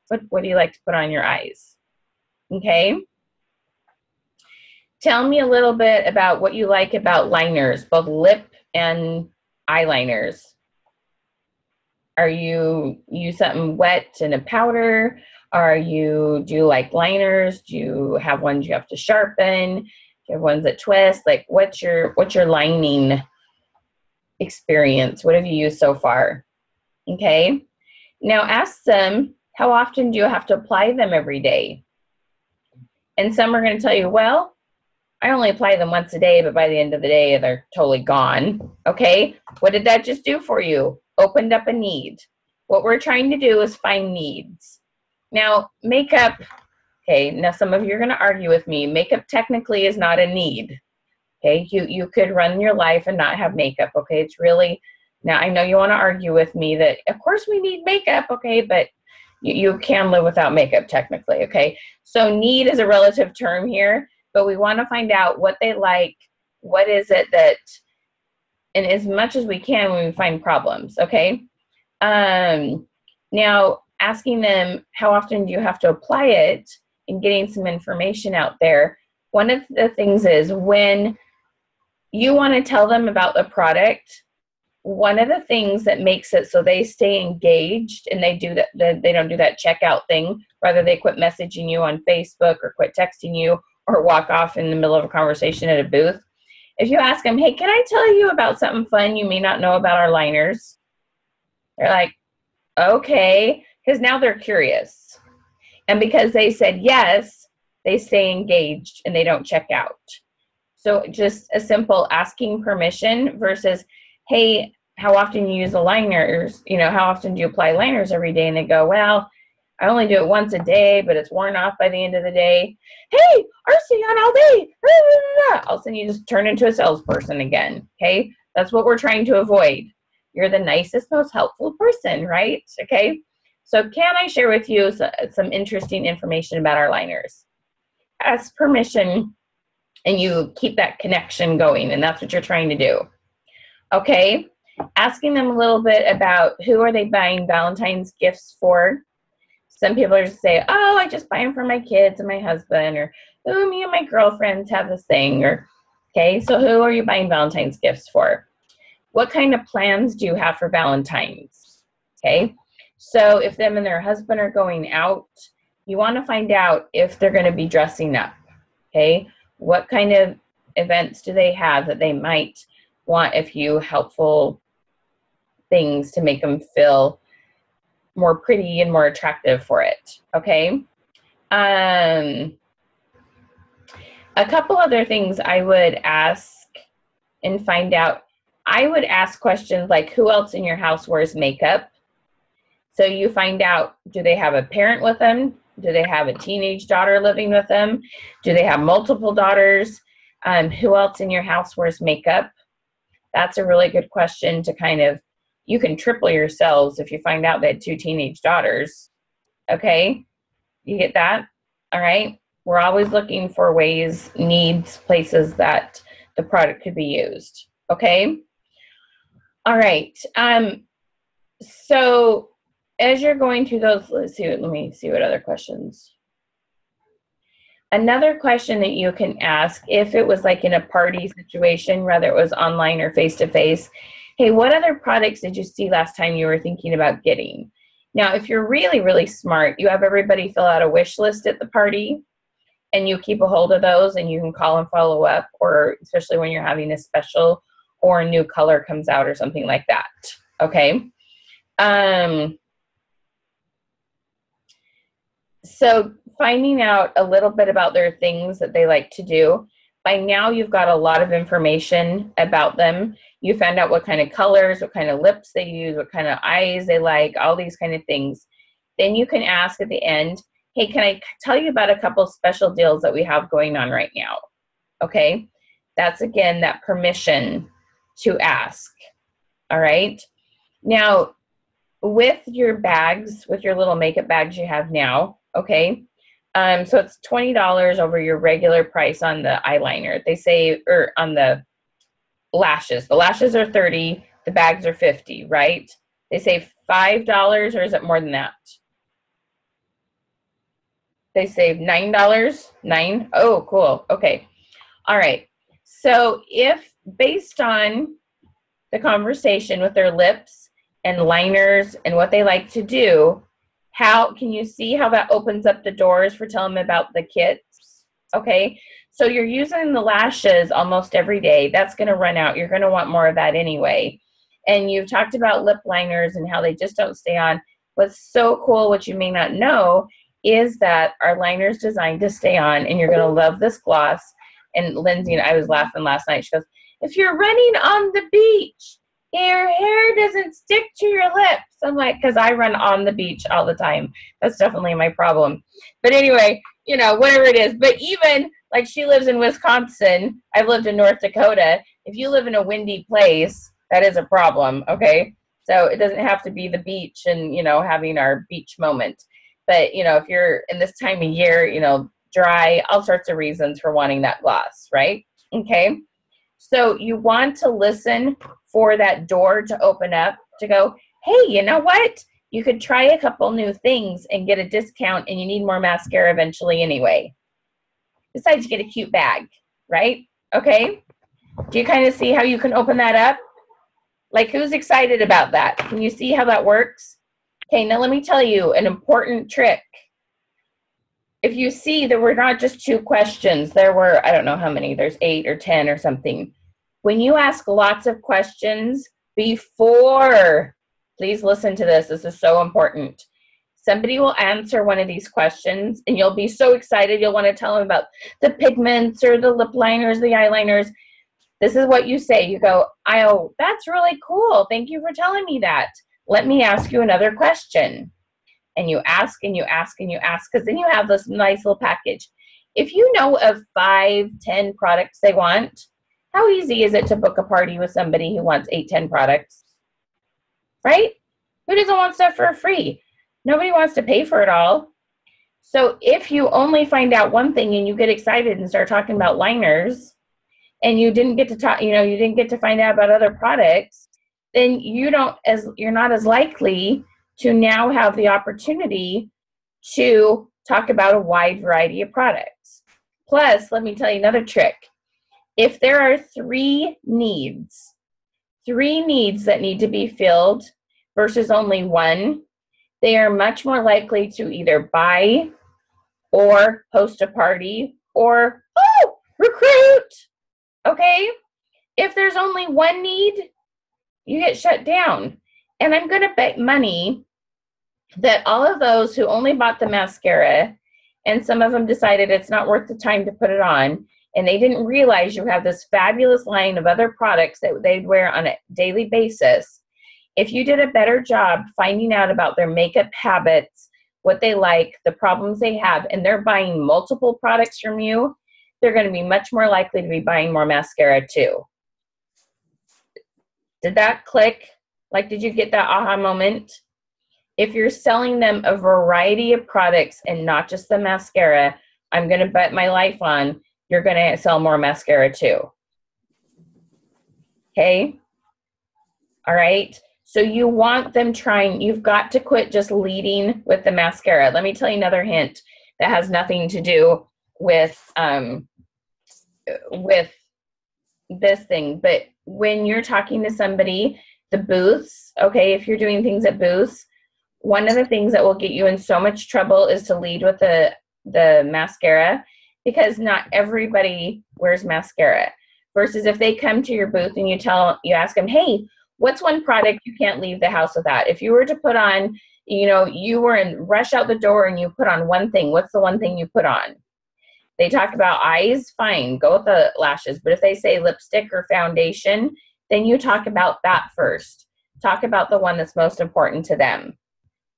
A: What do you like to put on your eyes? Okay. Tell me a little bit about what you like about liners, both lip and eyeliners. Are you use something wet and a powder? Do you like liners? Do you have ones you have to sharpen? Do you have ones that twist? Like, what's your lining experience? What have you used so far? Okay. Now ask them, how often do you have to apply them every day? And some are going to tell you, well, I only apply them once a day, but by the end of the day, they're totally gone. Okay. What did that just do for you? Opened up a need. What we're trying to do is find needs. Now, makeup, okay, now some of you are going to argue with me. Makeup technically is not a need. Okay, you could run your life and not have makeup. Okay, it's really, now I know you want to argue with me that, of course we need makeup, okay, but you can live without makeup technically, okay? So need is a relative term here, but we want to find out what they like, what is it that, and as much as we can when we find problems, okay? Now, asking them how often do you have to apply it and getting some information out there. One of the things is when you want to tell them about the product, one of the things that makes it so they stay engaged and they don't do that checkout thing, whether they quit messaging you on Facebook or quit texting you or walk off in the middle of a conversation at a booth. If you ask them, hey, can I tell you about something fun you may not know about our liners? They're like, okay, because now they're curious. And because they said yes, they stay engaged and they don't check out. So just a simple asking permission versus, hey, how often you use the liners? You know, how often do you apply liners every day? And they go, well, I only do it once a day, but it's worn off by the end of the day. Hey, I stay on all day. All of a sudden you just turn into a salesperson again, okay? That's what we're trying to avoid. You're the nicest, most helpful person, right? Okay? So can I share with you some interesting information about our liners? Ask permission, and you keep that connection going, and that's what you're trying to do. Okay? Asking them a little bit about who are they buying Valentine's gifts for. Some people are just say, oh, I just buy them for my kids and my husband, or oh, me and my girlfriends have this thing, or okay, so who are you buying Valentine's gifts for? What kind of plans do you have for Valentine's? Okay, so if them and their husband are going out, you want to find out if they're going to be dressing up. Okay, what kind of events do they have that they might want a few helpful things to make them feel more pretty and more attractive for it, okay? A couple other things I would ask and find out. I would ask questions like, who else in your house wears makeup? So you find out, do they have a parent with them? Do they have a teenage daughter living with them? Do they have multiple daughters? Who else in your house wears makeup? That's a really good question to kind of, you can triple yourselves if you find out they had 2 teenage daughters. Okay? You get that? All right? We're always looking for ways, needs, places that the product could be used. Okay? All right. So as you're going through those, let me see what other questions. Another question that you can ask, if it was like in a party situation, whether it was online or face-to-face, hey, what other products did you see last time you were thinking about getting? Now, if you're really, really smart, you have everybody fill out a wish list at the party, and you keep a hold of those, and you can call and follow up, or especially when you're having a special or a new color comes out or something like that, okay? So finding out a little bit about their things that they like to do. By now, you've got a lot of information about them. You found out what kind of colors, what kind of lips they use, what kind of eyes they like, all these kind of things. Then you can ask at the end, hey, can I tell you about a couple special deals that we have going on right now? Okay, that's again that permission to ask. All right. Now, with your bags, with your little makeup bags you have now, okay, so it's $20 over your regular price on the eyeliner. They say, or on the lashes. The lashes are $30, the bags are $50, right? They say $5, or is it more than that? They save $9? $9? Oh, cool. Okay. All right. So if based on the conversation with their lips and liners and what they like to do, how can you see how that opens up the doors for telling them about the kits? Okay. So you're using the lashes almost every day. That's going to run out. You're going to want more of that anyway. And you've talked about lip liners and how they just don't stay on. What's so cool, what you may not know, is that our liner's designed to stay on, and you're going to love this gloss. And Lindsay and I was laughing last night. She goes, if you're running on the beach, your hair doesn't stick to your lips. I'm like, because I run on the beach all the time. That's definitely my problem. But anyway, you know, whatever it is. But even, like, she lives in Wisconsin. I've lived in North Dakota. If you live in a windy place, that is a problem, okay? So it doesn't have to be the beach and, you know, having our beach moment. But, you know, if you're in this time of year, you know, dry, all sorts of reasons for wanting that gloss, right? Okay. So you want to listen for that door to open up to go, hey, you know what? You could try a couple new things and get a discount, and you need more mascara eventually anyway. Besides, you get a cute bag, right? Okay. Do you kind of see how you can open that up? Like, who's excited about that? Can you see how that works? Okay, now let me tell you an important trick. if you see, there were not just 2 questions. There were, I don't know how many, there's 8 or 10 or something. When you ask lots of questions before, please listen to this. This is so important. Somebody will answer one of these questions and you'll be so excited. You'll want to tell them about the pigments or the lip liners, the eyeliners. This is what you say. You go, oh, that's really cool. Thank you for telling me that. Let me ask you another question. And you ask and you ask and you ask, because then you have this nice little package. If you know of 5, 10 products they want, how easy is it to book a party with somebody who wants 8, 10 products? Right? Who doesn't want stuff for free? Nobody wants to pay for it all. So if you only find out one thing and you get excited and start talking about liners, and you didn't get to talk, you didn't get to find out about other products, then you're not as likely to now have the opportunity to talk about a wide variety of products. Plus, let me tell you another trick. If there are 3 needs that need to be filled versus only 1, they are much more likely to either buy or host a party or, recruit. Okay? If there's only 1 need, you get shut down. And I'm going to bet money that all of those who only bought the mascara, and some of them decided it's not worth the time to put it on, and they didn't realize you have this fabulous line of other products that they'd wear on a daily basis. If you did a better job finding out about their makeup habits, what they like, the problems they have, and they're buying multiple products from you, they're going to be much more likely to be buying more mascara too. Did that click? Like, did you get that aha moment? If you're selling them a variety of products and not just the mascara, I'm going to bet my life on you're going to sell more mascara too. Okay? All right? So you want them trying, you've got to quit just leading with the mascara. Let me tell you another hint that has nothing to do with this thing. But when you're talking to somebody, the booths, okay, if you're doing things at booths, one of the things that will get you in so much trouble is to lead with the mascara, because not everybody wears mascara. Versus if they come to your booth and you ask them, hey, what's one product you can't leave the house without? If you were to put on, you were in rush out the door and you put on one thing, what's the one thing you put on? They talk about eyes, fine, go with the lashes. But if they say lipstick or foundation, then you talk about that first. Talk about the one that's most important to them.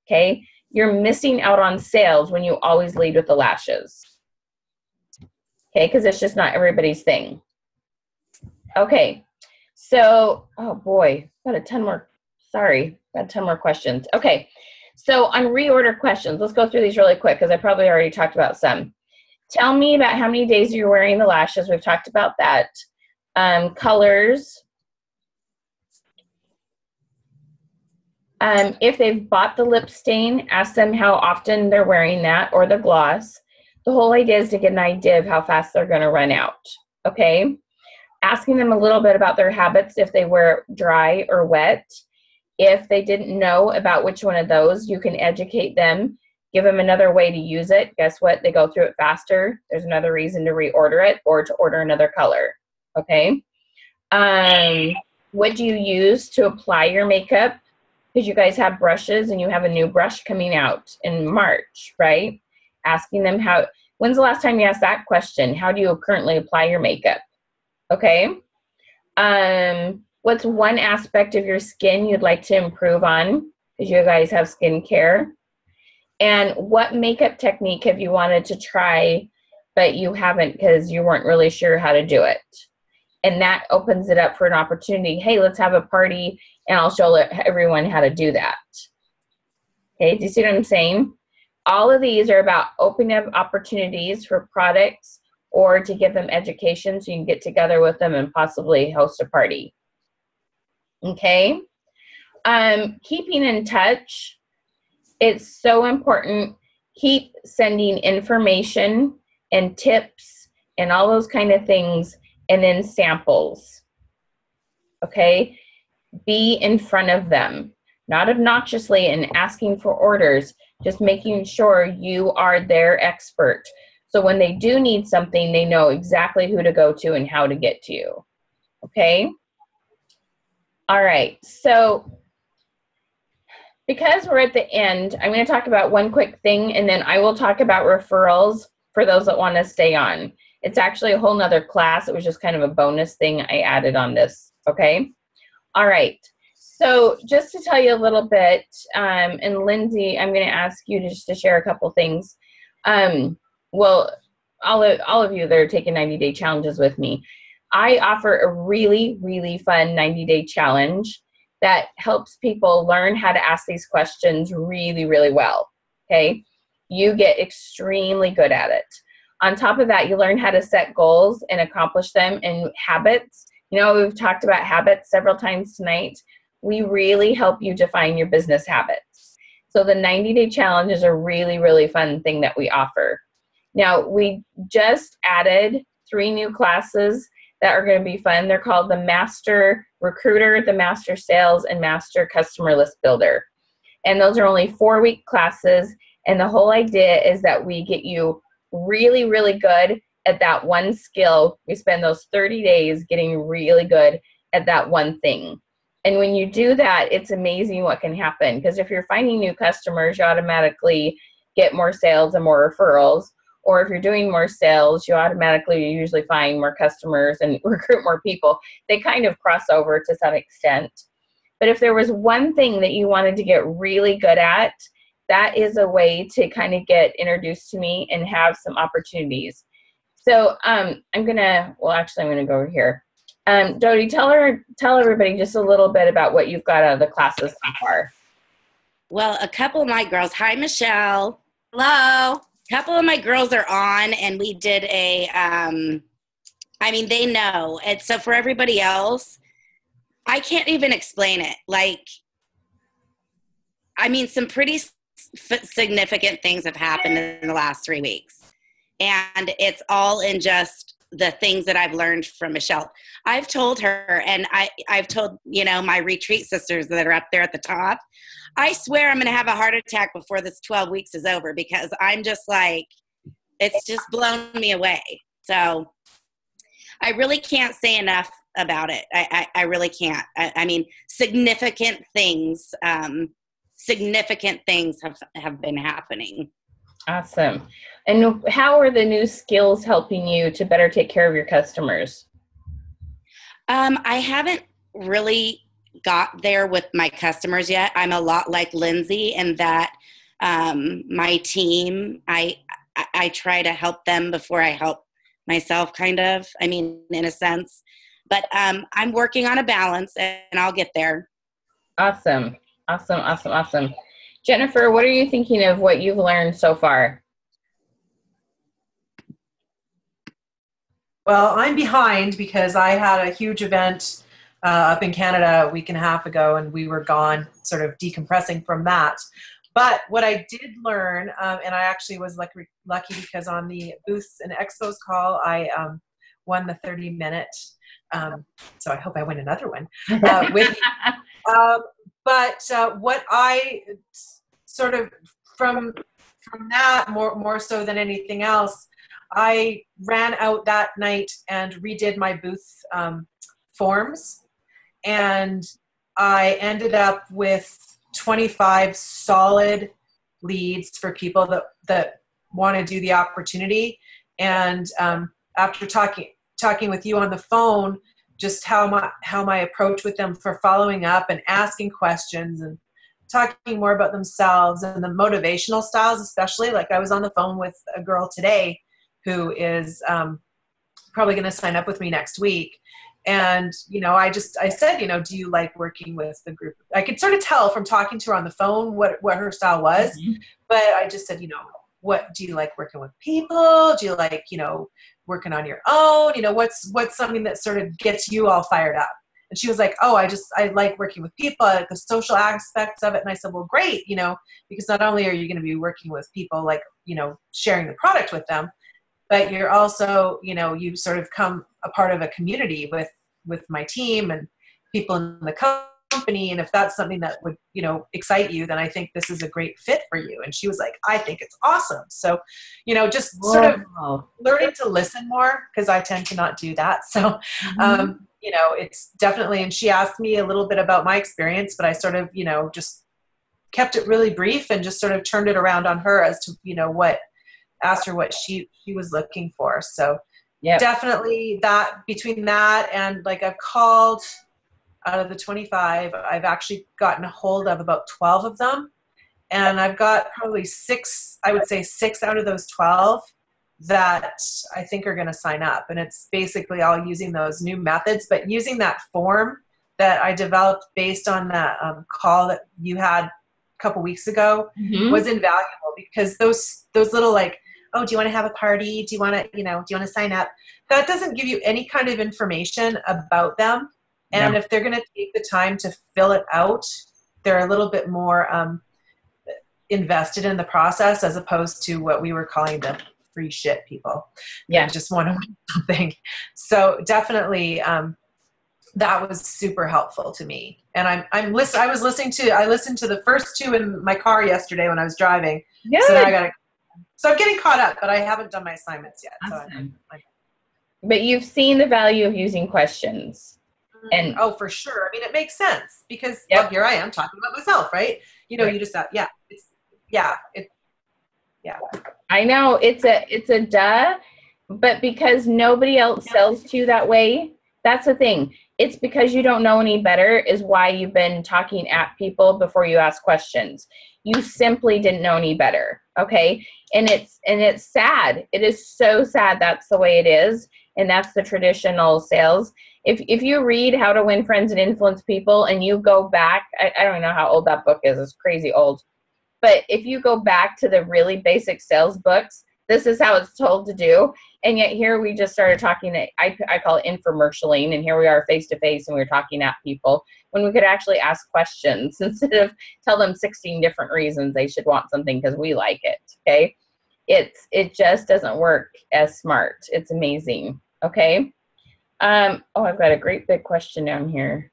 A: Okay? You're missing out on sales when you always lead with the lashes. Okay? Because it's just not everybody's thing. Okay. So, oh boy, got a ton more. Sorry, got a ton more questions. Okay. So on reorder questions, let's go through these really quick because I probably already talked about some. Tell me about how many days you're wearing the lashes. We've talked about that. Colors. If they've bought the lip stain, ask them how often they're wearing that or the gloss. The whole idea is to get an idea of how fast they're going to run out. Okay? Asking them a little bit about their habits, if they wear dry or wet. If they didn't know about which one of those, you can educate them. Give them another way to use it. Guess what? They go through it faster. There's another reason to reorder it or to order another color. Okay? What do you use to apply your makeup? Because you guys have brushes and you have a new brush coming out in March, right? Asking them when's the last time you asked that question? How do you currently apply your makeup? Okay. What's one aspect of your skin you'd like to improve on? Because you guys have skincare. And what makeup technique have you wanted to try, but you haven't because you weren't really sure how to do it? And that opens it up for an opportunity. Hey, let's have a party and I'll show everyone how to do that. Okay, do you see what I'm saying? All of these are about opening up opportunities for products or to give them education so you can get together with them and possibly host a party. Okay? Keeping in touch. It's so important. Keep sending information and tips and all those kind of things, and then samples. Okay? Be in front of them, not obnoxiously and asking for orders, just making sure you are their expert. So when they do need something, they know exactly who to go to and how to get to you. Okay? All right. So because we're at the end, I'm going to talk about one quick thing, and then I will talk about referrals for those that want to stay on. It's actually a whole nother class. It was just kind of a bonus thing I added on this. Okay? All right. So just to tell you a little bit, and Lindsay, I'm going to ask you to just to share a couple things. Well, all of you that are taking 90-day challenges with me, I offer a really, really fun 90-day challenge that helps people learn how to ask these questions really, really well. Okay? You get extremely good at it. On top of that, you learn how to set goals and accomplish them, and habits. You know, we've talked about habits several times tonight. We really help you define your business habits. So the 90-day challenge is a really, really fun thing that we offer. Now, we just added 3 new classes that are going to be fun. They're called the Master Recruiter, the Master Sales, and Master Customer List Builder. And those are only 4-week classes. And the whole idea is that we get you really, really good at that one skill. We spend those 30 days getting really good at that one thing. And when you do that, it's amazing what can happen. Because if you're finding new customers, you automatically get more sales and more referrals. Or if you're doing more sales, you automatically usually find more customers and recruit more people. They kind of cross over to some extent. But if there was one thing that you wanted to get really good at, that is a way to kind of get introduced to me and have some opportunities. So I'm going to go over here. Jody, tell everybody just a little bit about what you've got out of the classes so far.
F: Well, a couple of my girls, hi, Michelle.
B: Hello.
F: A couple of my girls are on, and we did a, they know. And so for everybody else, I can't even explain it. Some pretty significant things have happened in the last 3 weeks. And it's all in just the things that I've learned from Michelle. I've told her, and I've told, my retreat sisters that are up there at the top, I swear I'm going to have a heart attack before this 12 weeks is over, because I'm just it's just blown me away. So I really can't say enough about it. I really can't. Significant things have been happening.
A: Awesome. And how are the new skills helping you to better take care of your customers?
F: I haven't really got there with my customers yet. I'm a lot like Lindsay in that my team, I try to help them before I help myself, kind of, in a sense. But I'm working on a balance, and I'll get there.
A: Awesome. Jennifer, what are you thinking of what you've learned so far?
G: Well, I'm behind because I had a huge event up in Canada a week and a half ago, and we were gone sort of decompressing from that. But what I did learn, and I actually was lucky because on the Booths and Expos call, I won the 30-minute. So I hope I win another one. But what I sort of from that more so than anything else, I ran out that night and redid my booth forms, and I ended up with 25 solid leads for people that want to do the opportunity. And after talking with you on the phone, just how my approach with them for following up and asking questions and talking more about themselves and the motivational styles, especially. Like I was on the phone with a girl today who is probably going to sign up with me next week. And, I said, do you like working with the group? I could sort of tell from talking to her on the phone what her style was, but I just said, what do you like working with people? Do you like, working on your own? What's something that sort of gets you all fired up? And she was like, oh, I like working with people. I like the social aspects of it. And I said, well, great, because not only are you going to be working with people, like, sharing the product with them, but you're also, you sort of come a part of a community with my team and people in the company, and if that's something that would, you know, excite you, then I think this is a great fit for you. And she was like, I think it's awesome. So, you know, just sort of learning to listen more, because I tend to not do that. So, you know, it's definitely, and she asked me a little bit about my experience, but I sort of, you know, just kept it really brief and just sort of turned it around on her as to, you know, asked her what she was looking for. So definitely that, between that and like I've called out of the 25, I've actually gotten a hold of about 12 of them. And I've got probably 6, I would say 6 out of those 12 that I think are going to sign up. And it's basically all using those new methods, but using that form that I developed based on that call that you had a couple weeks ago was invaluable, because those little like, oh, do you want to have a party? Do you want to, you know, do you want to sign up? That doesn't give you any kind of information about them. And if they're going to take the time to fill it out, they're a little bit more invested in the process, as opposed to what we were calling the free shit people. Yeah. Just want to win something. So definitely that was super helpful to me. And I listened to the first 2 in my car yesterday when I was driving. Good. So now so I'm getting caught up, but I haven't done my assignments yet. Awesome. So
A: but you've seen the value of using questions. And
G: oh, for sure. I mean, it makes sense, because well, here I am talking about myself, right? You know, you just thought,
A: I know it's a duh, but because nobody else sells to you that way, that's the thing. It's because you don't know any better is why you've been talking at people before you ask questions. You simply didn't know any better, okay? And it's sad. It is so sad that's the way it is, and that's the traditional sales. If you read How to Win Friends and Influence People and you go back, I don't know how old that book is. It's crazy old. But if you go back to the really basic sales books, this is how it's told to do. And yet here we just started talking, I call it infomercialing, and here we are face to face and we're talking at people when we could actually ask questions instead of tell them 16 different reasons they should want something because we like it, okay? It just doesn't work as smart. It's amazing, okay? Oh, I've got a great big question down here.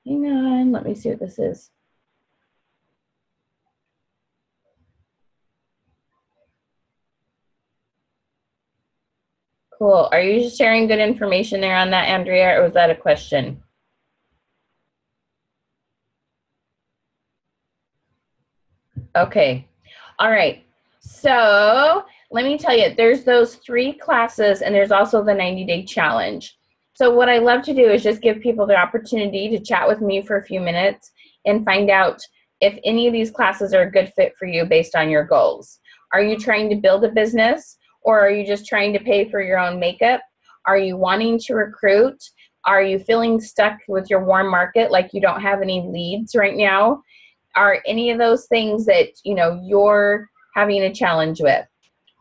A: Hang on, let me see what this is. Cool. Are you just sharing good information there on that, Andrea, or was that a question? Okay. All right. So let me tell you, there's those 3 classes, and there's also the 90-day challenge. So what I love to do is just give people the opportunity to chat with me for a few minutes and find out if any of these classes are a good fit for you based on your goals. Are you trying to build a business? Or are you just trying to pay for your own makeup? Are you wanting to recruit? Are you feeling stuck with your warm market, like you don't have any leads right now? Are any of those things that, you know, you're having a challenge with?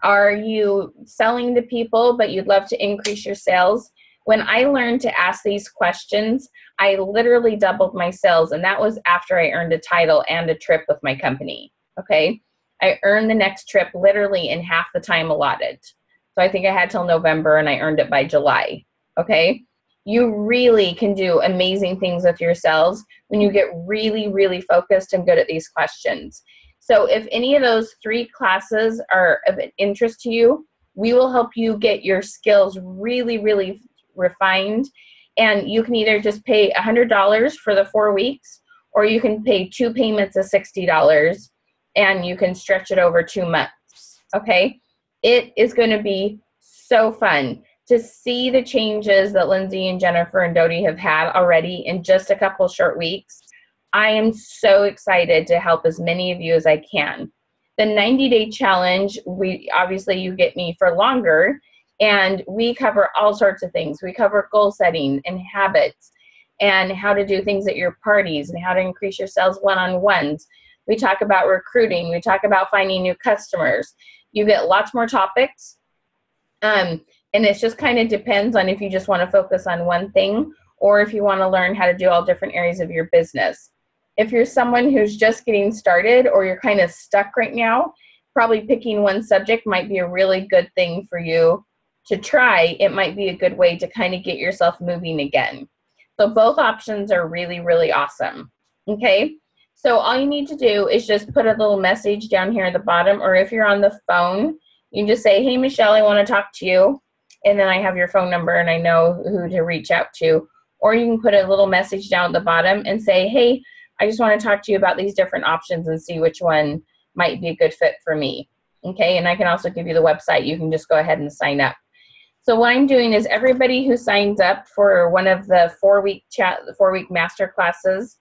A: Are you selling to people, but you'd love to increase your sales? When I learned to ask these questions, I literally doubled my sales, and that was after I earned a title and a trip with my company, okay? I earned the next trip literally in half the time allotted. So I think I had till November and I earned it by July, okay? You really can do amazing things with yourselves when you get really, really focused and good at these questions. So if any of those 3 classes are of interest to you, we will help you get your skills really, really refined. And you can either just pay $100 for the 4 weeks, or you can pay 2 payments of $60. And you can stretch it over 2 months, okay? It is going to be so fun to see the changes that Lindsay and Jennifer and Dodie have had already in just a couple short weeks. I am so excited to help as many of you as I can. The 90-day challenge, obviously you get me for longer, and we cover all sorts of things. We cover goal setting and habits and how to do things at your parties and how to increase your sales one-on-ones. We talk about recruiting. We talk about finding new customers. You get lots more topics. And it just kind of depends on if you just want to focus on one thing or if you want to learn how to do all different areas of your business. If you're someone who's just getting started or you're kind of stuck right now, probably picking one subject might be a really good thing for you to try. It might be a good way to kind of get yourself moving again. So both options are really, really awesome. Okay. So all you need to do is just put a little message down here at the bottom, or if you're on the phone, you can just say, hey, Michelle, I want to talk to you. And then I have your phone number and I know who to reach out to. Or you can put a little message down at the bottom and say, hey, I just want to talk to you about these different options and see which one might be a good fit for me. Okay. And I can also give you the website. You can just go ahead and sign up. So what I'm doing is everybody who signs up for one of the 4-week master classes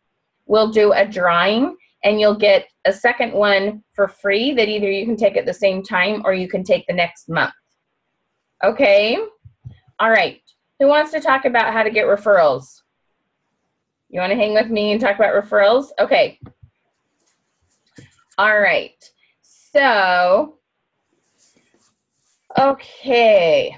A: will do a drawing, and you'll get a second one for free that either you can take at the same time or you can take the next month. Okay? All right. Who wants to talk about how to get referrals? You want to hang with me and talk about referrals? Okay. All right. So, okay.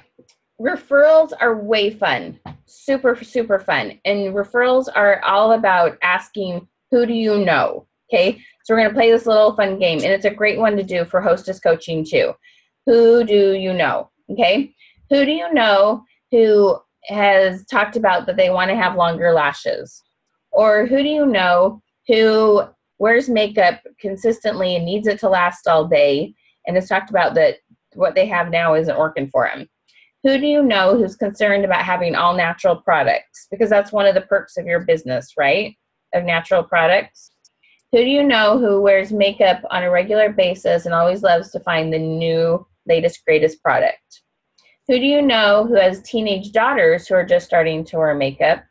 A: Referrals are way fun, super, super fun. And referrals are all about asking, who do you know? Okay, so we're going to play this little fun game, and it's a great one to do for hostess coaching too. Who do you know? Okay, who do you know who has talked about that they want to have longer lashes? Or who do you know who wears makeup consistently and needs it to last all day and has talked about that what they have now isn't working for them? Who do you know who's concerned about having all natural products? Because that's one of the perks of your business, right? Of natural products. Who do you know who wears makeup on a regular basis and always loves to find the new, latest, greatest product? Who do you know who has teenage daughters who are just starting to wear makeup?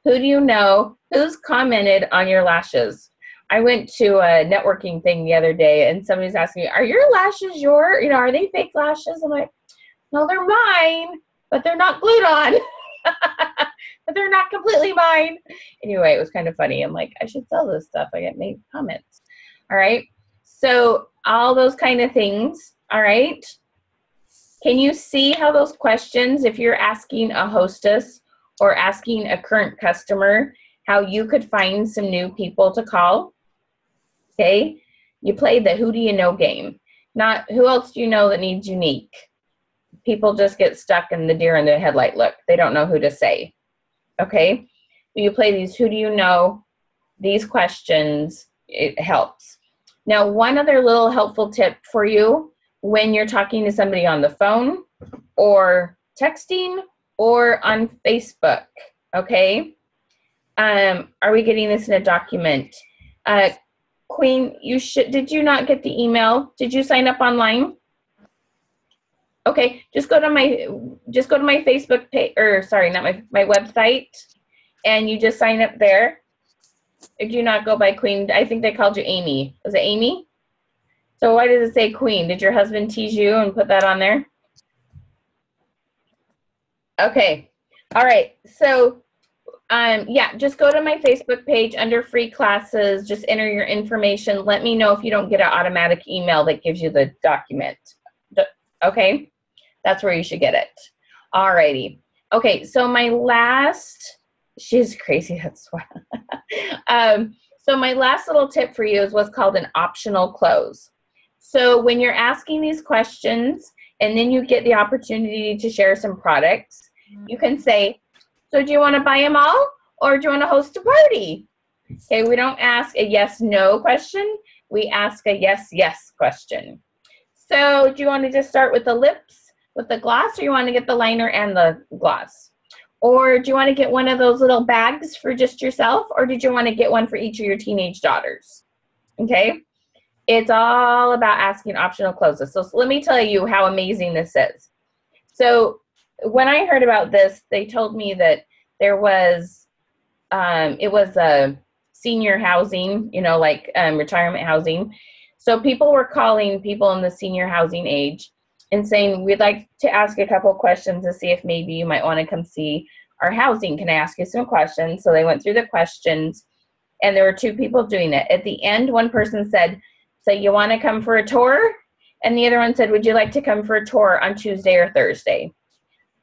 A: Who do you know who's commented on your lashes? I went to a networking thing the other day and somebody's asking me, are your lashes are they fake lashes? I'm like, no, they're mine, but they're not glued on. But they're not completely mine. Anyway, it was kind of funny. I'm like, I should sell this stuff. I get made comments. All right. So all those kind of things. All right. Can you see how those questions, if you're asking a hostess or asking a current customer, how you could find some new people to call? Okay. You played the who do you know game. Not who else do you know that needs Younique? People just get stuck in the deer in the headlight look. They don't know who to say. Okay? You play these who do you know, these questions, it helps. Now, one other little helpful tip for you when you're talking to somebody on the phone or texting or on Facebook, okay? Are we getting this in a document? Queen, did you not get the email? Did you sign up online? Okay, just go to my Facebook page, or sorry, not my website, and you just sign up there. Did you not go by Queen? I think they called you Amy. Was it Amy? So why does it say Queen? Did your husband tease you and put that on there? Okay, all right. So, yeah, just go to my Facebook page under free classes. Just enter your information. Let me know if you don't get an automatic email that gives you the document. Okay, that's where you should get it. All righty. Okay, so my last, she's crazy, that's why. So my last little tip for you is what's called an optional close. So when you're asking these questions and then you get the opportunity to share some products, you can say, so do you want to buy them all or do you want to host a party? Okay, we don't ask a yes-no question. We ask a yes-yes question. So do you want to just start with the lips, with the gloss, or you want to get the liner and the gloss? Or do you want to get one of those little bags for just yourself, or did you want to get one for each of your teenage daughters? Okay, it's all about asking optional closes. So let me tell you how amazing this is. So when I heard about this, they told me that there was, it was a senior housing, like retirement housing. So people were calling people in the senior housing age and saying, we'd like to ask a couple questions to see if maybe you might want to come see our housing. Can I ask you some questions? So they went through the questions, and there were two people doing it. At the end, one person said, so you want to come for a tour? And the other one said, would you like to come for a tour on Tuesday or Thursday?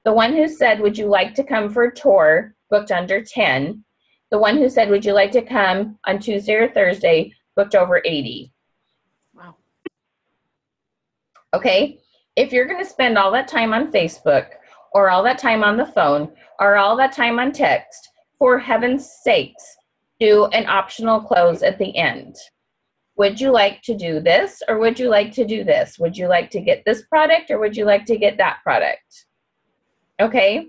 A: The one who said, would you like to come for a tour, booked under 10. The one who said, would you like to come on Tuesday or Thursday, booked over 80.
B: Wow.
A: Okay, if you're going to spend all that time on Facebook or all that time on the phone or all that time on text for heaven's sakes, do an optional close at the end. Would you like to do this, or would you like to do this? Would you like to get this product, or would you like to get that product? Okay?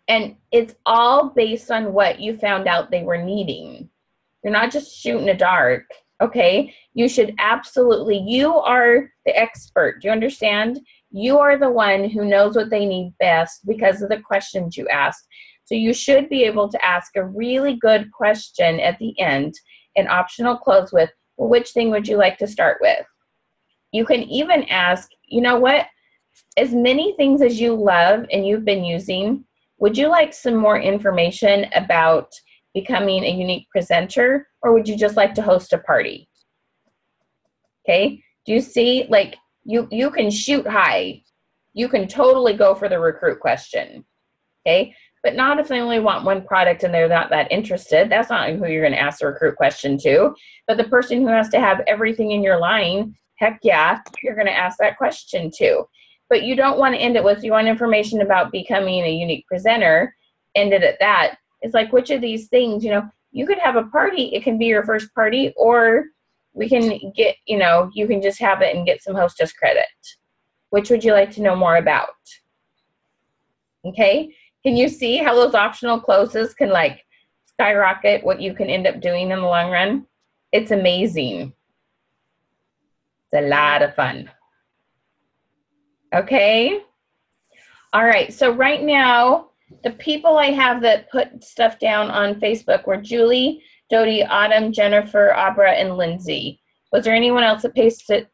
A: And it's all based on what you found out they were needing. You're not just shooting a dark, okay? You should absolutely, you are the expert. Do you understand? You are the one who knows what they need best because of the questions you asked. So you should be able to ask a really good question at the end, an optional close with, well, which thing would you like to start with? You can even ask, you know what? As many things as you love and you've been using, would you like some more information about becoming a unique presenter, or would you just like to host a party? Okay, do you see, like, you can shoot high. You can totally go for the recruit question, okay? But not if they only want one product and they're not that interested. That's not who you're going to ask the recruit question to. But the person who has to have everything in your line, heck yeah, you're going to ask that question to. But you don't want to end it with, you want information about becoming a unique presenter, end it at that. It's like, which of these things, you know, you could have a party, it can be your first party, or we can get, you know, you can just have it and get some hostess credit. Which would you like to know more about? Okay, can you see how those optional closes can like skyrocket what you can end up doing in the long run? It's amazing. It's a lot of fun. Okay. All right. So right now, the people I have that put stuff down on Facebook were Julie, Dodie, Autumn, Jennifer, Abra, and Lindsay. Was there anyone else that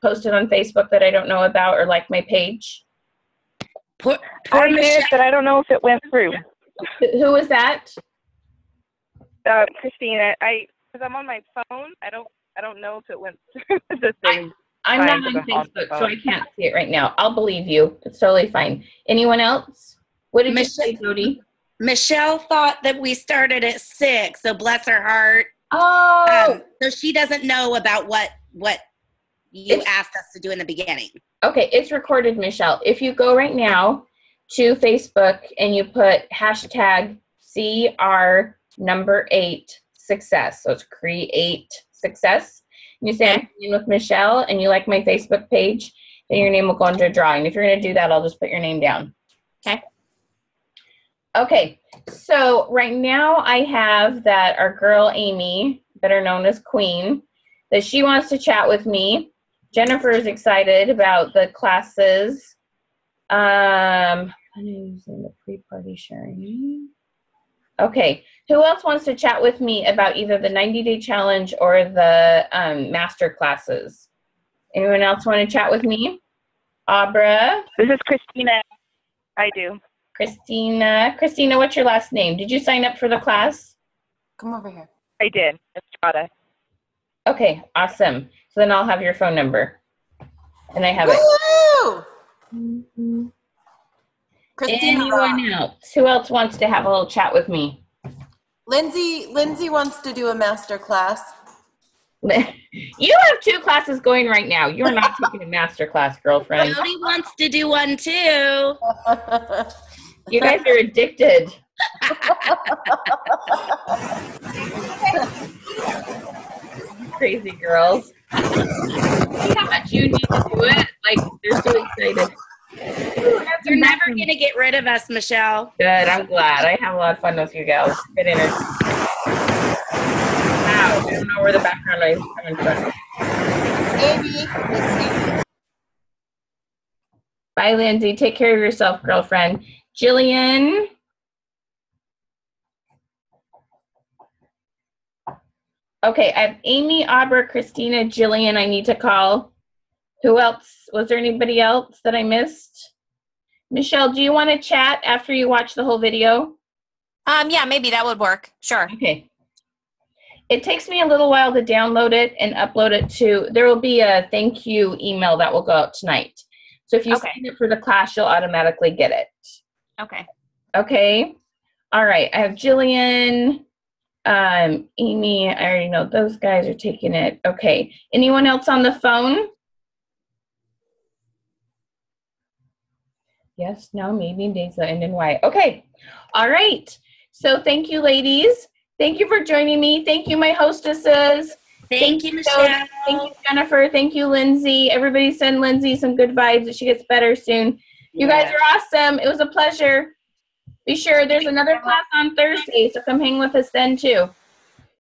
A: posted on Facebook that I don't know about or like my page?
D: I did, but I don't know if it went through.
A: Who was that?
D: Christina. Because I'm on my phone. I don't know if it went through the thing.
A: I'm not on Facebook, so I can't see it right now. I'll believe you. It's totally fine. Anyone else? What did you say, Dodie?
F: Michelle thought that we started at 6, so bless her heart.
A: Oh.
F: So she doesn't know about what you asked us to do in the beginning.
A: Okay, it's recorded, Michelle. If you go right now to Facebook and you put hashtag CR8 success, so it's create success, and you say I'm in with Michelle and you like my Facebook page, then your name will go into a drawing. If you're going to do that, I'll just put your name down. Okay? Okay, so right now I have that our girl Amy, better known as Queen, that she wants to chat with me. Jennifer is excited about the classes. I'm using the pre-party sharing. Okay, who else wants to chat with me about either the 90-day challenge or the master classes? Anyone else want to chat with me? Abra?
D: This is Christina. I do.
A: Christina, what's your last name? Did you sign up for the class?
C: Come over here.
D: I did. Estrada.
A: Okay, awesome. So then I'll have your phone number. And I have it.
C: Woo! Christina,
A: anyone else? Who else wants to have a little chat with me?
C: Lindsay wants to do a master class.
A: You have 2 classes going right now. You're not taking a master class, girlfriend.
F: Jody wants to do one too.
A: You guys are addicted. Crazy girls. See how much you need to do it? Like, they're so excited.
F: You're never going to get rid of us, Michelle.
A: Good, I'm glad. I have a lot of fun with you gals. Good energy. Wow, I don't know where the background noise is coming from.
C: Amy.
A: Bye, Lindsay. Take care of yourself, girlfriend. Jillian. Okay, I have Amy, Abra, Christina, Jillian I need to call. Who else? Was there anybody else that I missed? Michelle, do you want to chat after you watch the whole video?
H: Yeah, maybe that would work. Sure.
A: Okay. It takes me a little while to download it and upload it to, there will be a thank you email that will go out tonight. So if you sign up for the class, you'll automatically get it.
H: Okay.
A: Okay. All right. I have Jillian, Amy. I already know those guys are taking it. Okay. Anyone else on the phone? Yes, no, maybe, days that end in Y. Okay. All right. So thank you, ladies. Thank you for joining me. Thank you, my hostesses.
F: Thank you,
A: Jody.
F: Michelle.
A: Thank you, Jennifer. Thank you, Lindsay. Everybody send Lindsay some good vibes that she gets better soon. You guys are awesome. It was a pleasure. Be sure there's another class on Thursday, so come hang with us then too.